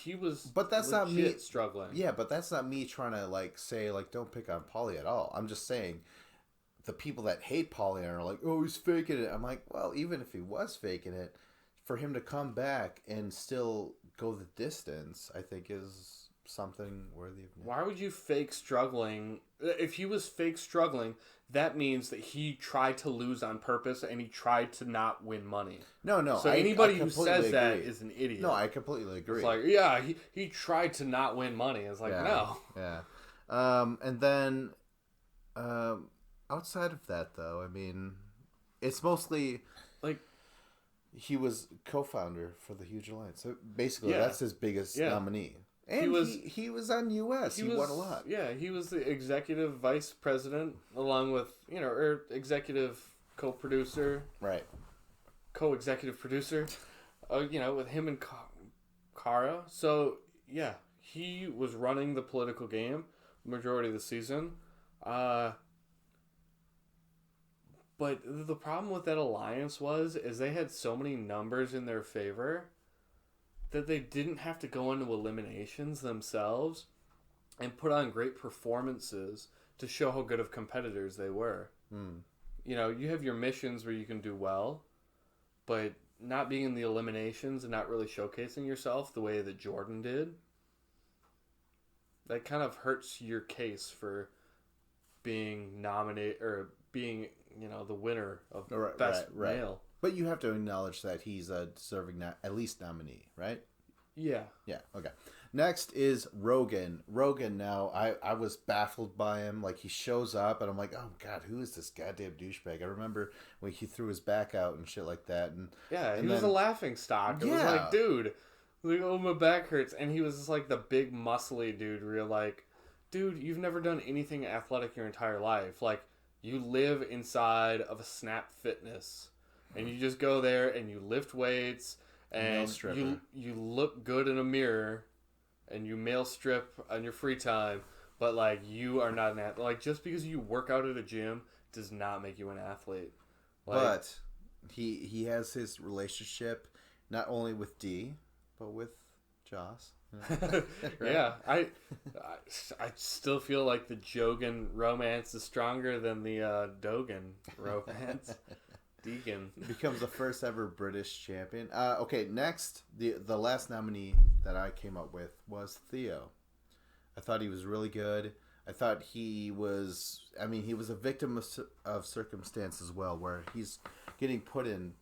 He was but that's not me struggling. Yeah, but that's not me trying to like say like don't pick on Paulie at all. I'm just saying the people that hate Paulie are like, oh, he's faking it. I'm like, well, even if he was faking it, for him to come back and still go the distance, I think is something worthy of note. Why would you fake struggling? If he was fake struggling, that means that he tried to lose on purpose and he tried to not win money. No. So anybody who says that is an idiot. No, I completely agree. It's like, yeah, he tried to not win money. It's like, no. Yeah. And then outside of that, though, I mean, it's mostly like he was co-founder for the Huge Alliance. So basically, that's his biggest nominee. And he was on US. He won a lot. Yeah, he was the executive vice president, along with, or executive co-producer. Right. Co-executive producer. With him and Cara. So, yeah, he was running the political game the majority of the season. But the problem with that alliance is they had so many numbers in their favor that they didn't have to go into eliminations themselves and put on great performances to show how good of competitors they were. You have your missions where you can do well, but not being in the eliminations and not really showcasing yourself the way that Jordan did, that kind of hurts your case for being nominated or being, the winner of best male. But you have to acknowledge that he's a deserving at least nominee, right? Yeah. Yeah, okay. Next is Rogan. Rogan, now, I was baffled by him. Like, he shows up, and I'm like, oh, God, who is this goddamn douchebag? I remember when he threw his back out and shit like that. He was a laughing stock. It was like, dude, oh, my back hurts. And he was just like the big, muscly dude where you're like, dude, you've never done anything athletic your entire life. Like, you live inside of a Snap Fitness. And you just go there and you lift weights and you look good in a mirror and you male strip on your free time, but like you are not an athlete. Like just because you work out at a gym does not make you an athlete. Like, but he has his relationship not only with Dee, but with Joss. Right? Yeah, I still feel like the Jogan romance is stronger than the Dogan romance. Deegan becomes the first ever British champion. Okay, next, the last nominee that I came up with was Theo. I thought he was really good. I thought he was a victim of circumstance as well, where he's getting put in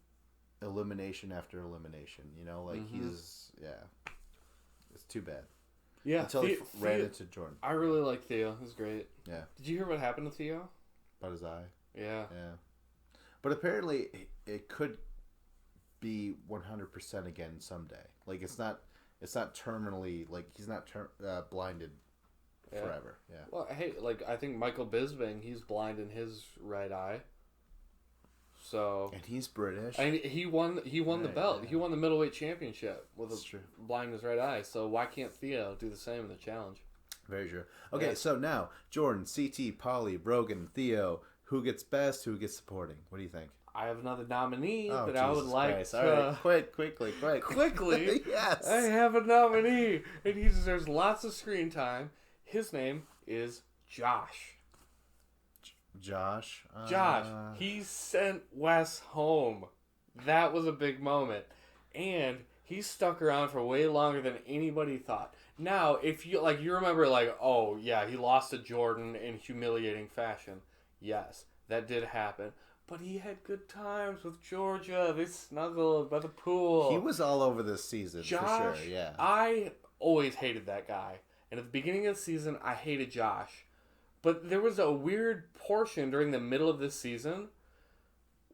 elimination after elimination. He's, it's too bad. Yeah. Until he ran into Jordan. I really like Theo. He was great. Yeah. Did you hear what happened to Theo? About his eye. Yeah. Yeah. But apparently, it could be 100% again someday. Like it's not terminally, like he's not blinded forever. Yeah. Well, hey, like I think Michael Bisping, he's blind in his right eye. So and he's British. And he won the belt. Yeah. He won the middleweight championship with a blind in his right eye. So why can't Theo do the same in the challenge? Very true. Okay, so now Jordan, CT, Polly, Brogan, Theo, who gets best, who gets supporting? What do you think? I have another nominee that I would like Christ. All right, quickly. Yes. I have a nominee, and he deserves lots of screen time. His name is Josh. Josh. He sent Wes home. That was a big moment, and he stuck around for way longer than anybody thought. Now, if you remember, oh yeah, he lost to Jordan in humiliating fashion. Yes, that did happen. But he had good times with Georgia. They snuggled by the pool. He was all over this season, for sure, yeah. I always hated that guy. And at the beginning of the season, I hated Josh. But there was a weird portion during the middle of this season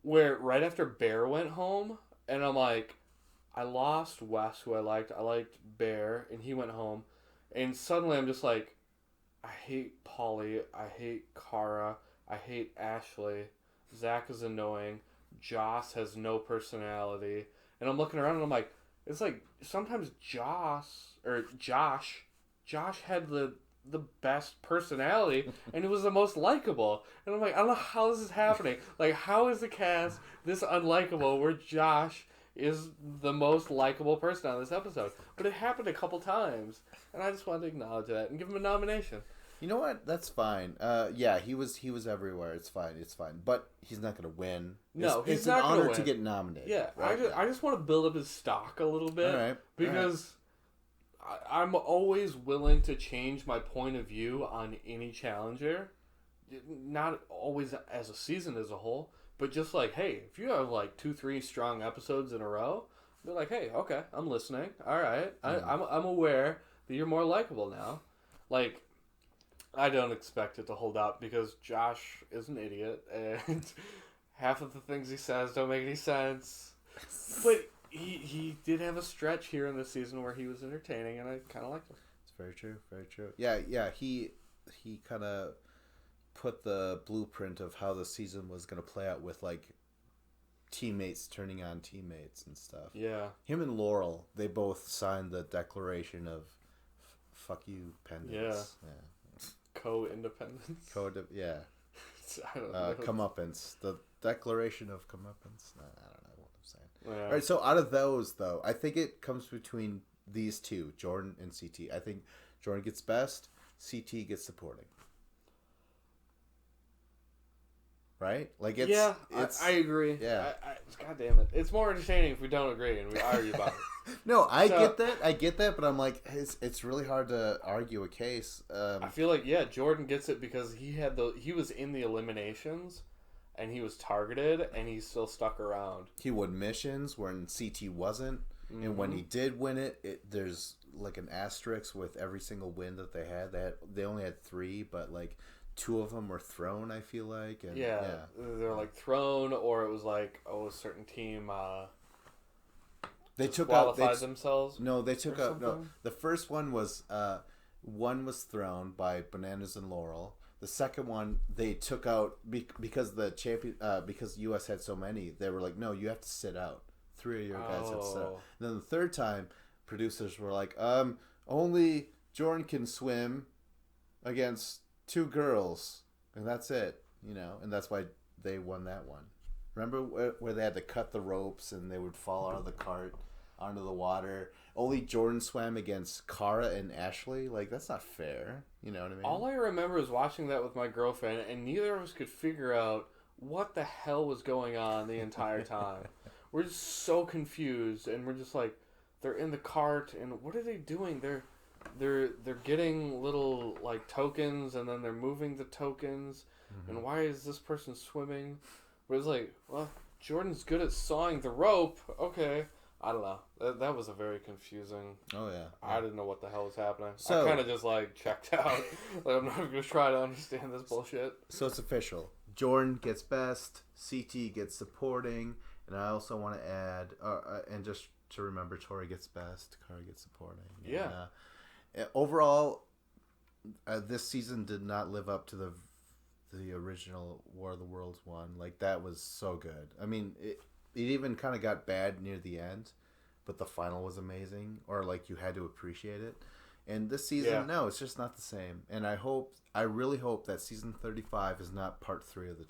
where right after Bear went home, and I'm like, I lost Wes, who I liked. I liked Bear, and he went home. And suddenly I'm just like, I hate Polly. I hate Cara. I hate Ashley. Zach is annoying. Josh has no personality. And I'm looking around and I'm like, it's like sometimes Josh had the best personality and it was the most likable. And I'm like, I don't know how this is happening. Like, how is the cast this unlikable where Josh is the most likable person on this episode? But it happened a couple times. And I just wanted to acknowledge that and give him a nomination. You know what? That's fine. Yeah, he was everywhere. It's fine. But he's not going to win. No, it's an honor to get nominated. Yeah, right? I just want to build up his stock a little bit. All right. Because I'm always willing to change my point of view on any challenger. Not always as a season as a whole, but just like, hey, if you have 2-3 strong episodes in a row, be like, hey, okay, I'm listening. All right, I'm aware that you're more likable now. I don't expect it to hold up because Josh is an idiot and half of the things he says don't make any sense. But he did have a stretch here in this season where he was entertaining and I kind of liked him. It's very true, very true. Yeah, he kind of put the blueprint of how the season was going to play out with teammates turning on teammates and stuff. Yeah. Him and Laurel, they both signed the Declaration of Fuck You pendants. Yeah. Co-independence. Yeah. I don't know. Comeuppance. The Declaration of Comeuppance. I don't know what I'm saying. Yeah. All right, so out of those, though, I think it comes between these two, Jordan and CT. I think Jordan gets best, CT gets supporting. Right? It's I agree. Yeah. God damn it. It's more entertaining if we don't agree and we argue about it. No, I get that, but I'm like, it's really hard to argue a case. I feel like, Jordan gets it because he was in the eliminations and he was targeted and he still stuck around. He won missions when CT wasn't, and when he did win it, there's an asterisk with every single win that they had. They only had 3, but 2 of them were thrown, I feel like. And, they're thrown, or it was a certain team they took qualified out themselves. No, they took out. No, the first one was thrown by Bananas and Laurel. The second one they took out because the champion because US had so many. They were like, no, you have to sit out. 3 of your guys have to sit out. And then the third time, producers were like, only Jordan can swim against 2 girls, and that's it, and that's why they won that one. Remember where they had to cut the ropes and they would fall out of the cart onto the water? Only Jordan swam against Cara and Ashley. That's not fair. You know what I mean? All I remember is watching that with my girlfriend, and neither of us could figure out what the hell was going on the entire time. We're just so confused, and we're just they're in the cart, and what are they doing? They're getting little tokens, and then they're moving the tokens. And why is this person swimming? But it's well, Jordan's good at sawing the rope. Okay, I don't know. That was a very confusing. Oh yeah. I didn't know what the hell was happening. So, I kind of just checked out. I'm not gonna try to understand this bullshit. So it's official. Jordan gets best, CT gets supporting, and I also want to add, and just to remember, Tori gets best, Kara gets supporting. Yeah. And, overall, this season did not live up to the original War of the Worlds one. Like, that was so good. I mean, it even kind of got bad near the end, but the final was amazing, or like you had to appreciate it. And this season, no, it's just not the same. And I really hope that season 35 is not part 3 of the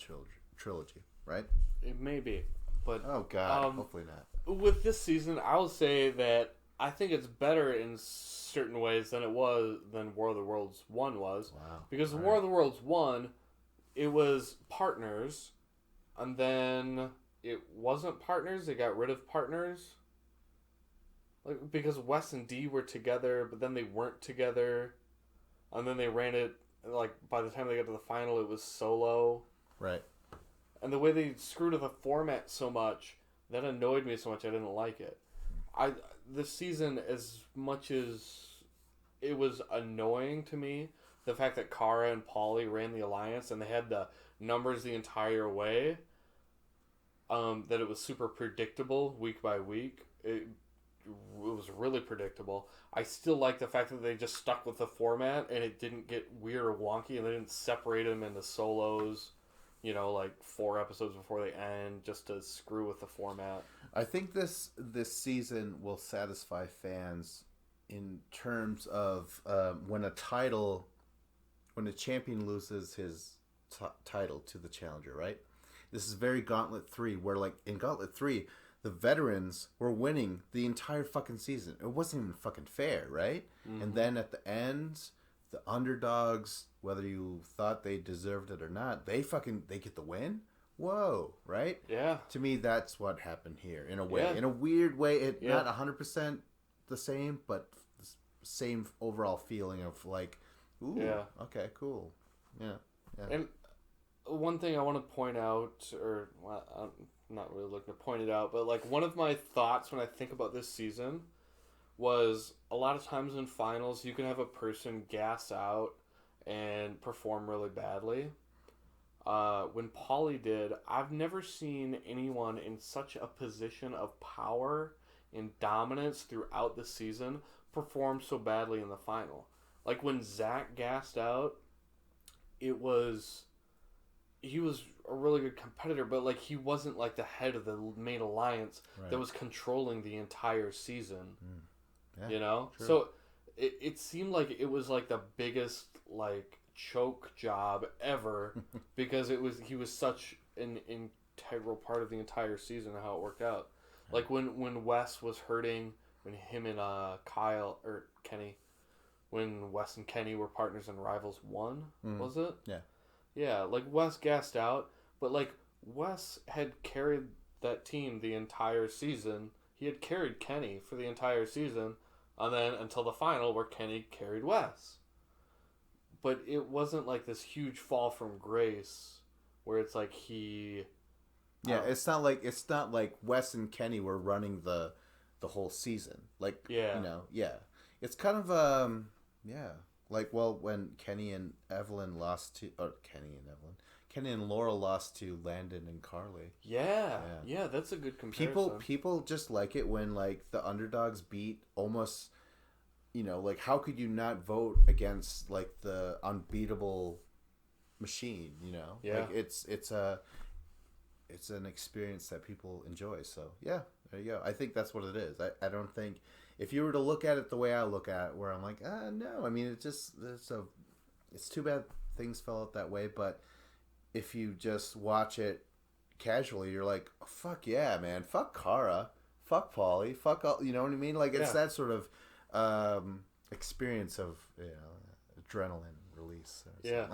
trilogy, right? It may be, but oh god, hopefully not. With this season, I will say that I think it's better in certain ways than War of the Worlds 1 was. Wow. Because War of the Worlds 1, it was partners, and then it wasn't partners. They got rid of partners. Like, because Wes and Dee were together, but then they weren't together, and then they ran it, like, by the time they got to the final, it was solo. Right. And the way they screwed with the format so much, that annoyed me so much I didn't like it. This season, as much as it was annoying to me, the fact that Kara and Paulie ran the alliance, and they had the numbers the entire way, that it was super predictable week by week. It was really predictable. I still like the fact that they just stuck with the format and it didn't get weird or wonky, and they didn't separate them into solos, like 4 episodes before they end, just to screw with the format. I think this season will satisfy fans in terms of when a champion loses his title to the challenger, right? This is very Gauntlet 3, where, like, in Gauntlet 3, the veterans were winning the entire fucking season. It wasn't even fucking fair, right? Mm-hmm. And then at the end, the underdogs, whether you thought they deserved it or not, they get the win. Whoa, right? Yeah. To me, that's what happened here, in a way. Yeah. In a weird way, not 100% the same, but the same overall feeling of, like, ooh, okay, cool. Yeah. And one thing I want to point out, or, well, I'm not really looking to point it out, but, like, one of my thoughts when I think about this season was a lot of times in finals you can have a person gas out and perform really badly. When Paulie did, I've never seen anyone in such a position of power and dominance throughout the season perform so badly in the final. Like, when Zach gassed out, he was a really good competitor, but, like, he wasn't, like, the head of the main alliance that was controlling the entire season. Yeah, True. So it seemed like it was, like, the biggest, like, choke job ever because he was such an integral part of the entire season and how it worked out. Like, when Wes was hurting, when him and Kenny, when Wes and Kenny were partners in Rivals 1, was it? Yeah. Yeah, like, Wes gassed out, but, like, Wes had carried that team the entire season. He had carried Kenny for the entire season, and then until the final where Kenny carried Wes. But it wasn't like this huge fall from grace where it's like he... Yeah, it's not like Wes and Kenny were running the whole season. Like, It's kind of, like, well, when Kenny and Laurel lost to Landon and Carly. Yeah, that's a good comparison. People just like it when, like, the underdogs beat almost, like, how could you not vote against, like, the unbeatable machine, Yeah. Like, it's an experience that people enjoy. So, yeah, there you go. I think that's what it is. I don't think, if you were to look at it the way I look at it, where I'm like, no, I mean, it's too bad things fell out that way, but if you just watch it casually, you're like, oh, fuck yeah, man, fuck Kara, fuck Paulie, fuck all, you know what I mean? Like, it's that sort of experience of, adrenaline release. Yeah.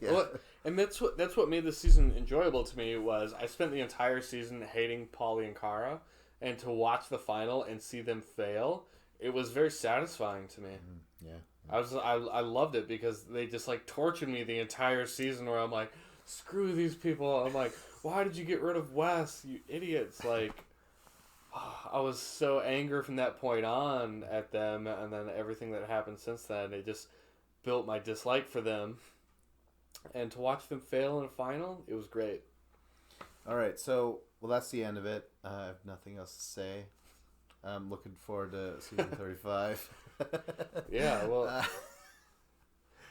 Well, and that's what made this season enjoyable to me was I spent the entire season hating Paulie and Kara, and to watch the final and see them fail, it was very satisfying to me. I loved it because they just, like, tortured me the entire season where I'm like, screw these people. I'm like, why did you get rid of Wes, you idiots? Like, I was so angry from that point on at them, and then everything that happened since then, it just built my dislike for them. And to watch them fail in a final, it was great. All right, so that's the end of it. I have nothing else to say. I'm looking forward to season 35. Yeah, well,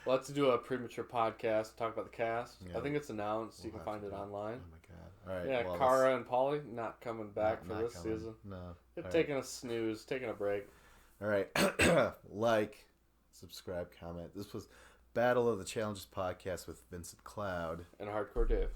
we'll have to do a premature podcast, talk about the cast. Yeah, I think it's announced. You can find it online. Oh my god! All right. Yeah, well, Kara and Polly not coming back for this season. No, they're taking a snooze, taking a break. All right, like, subscribe, comment. This was Battle of the Challenges podcast with Vincent Cloud and Hardcore Dave.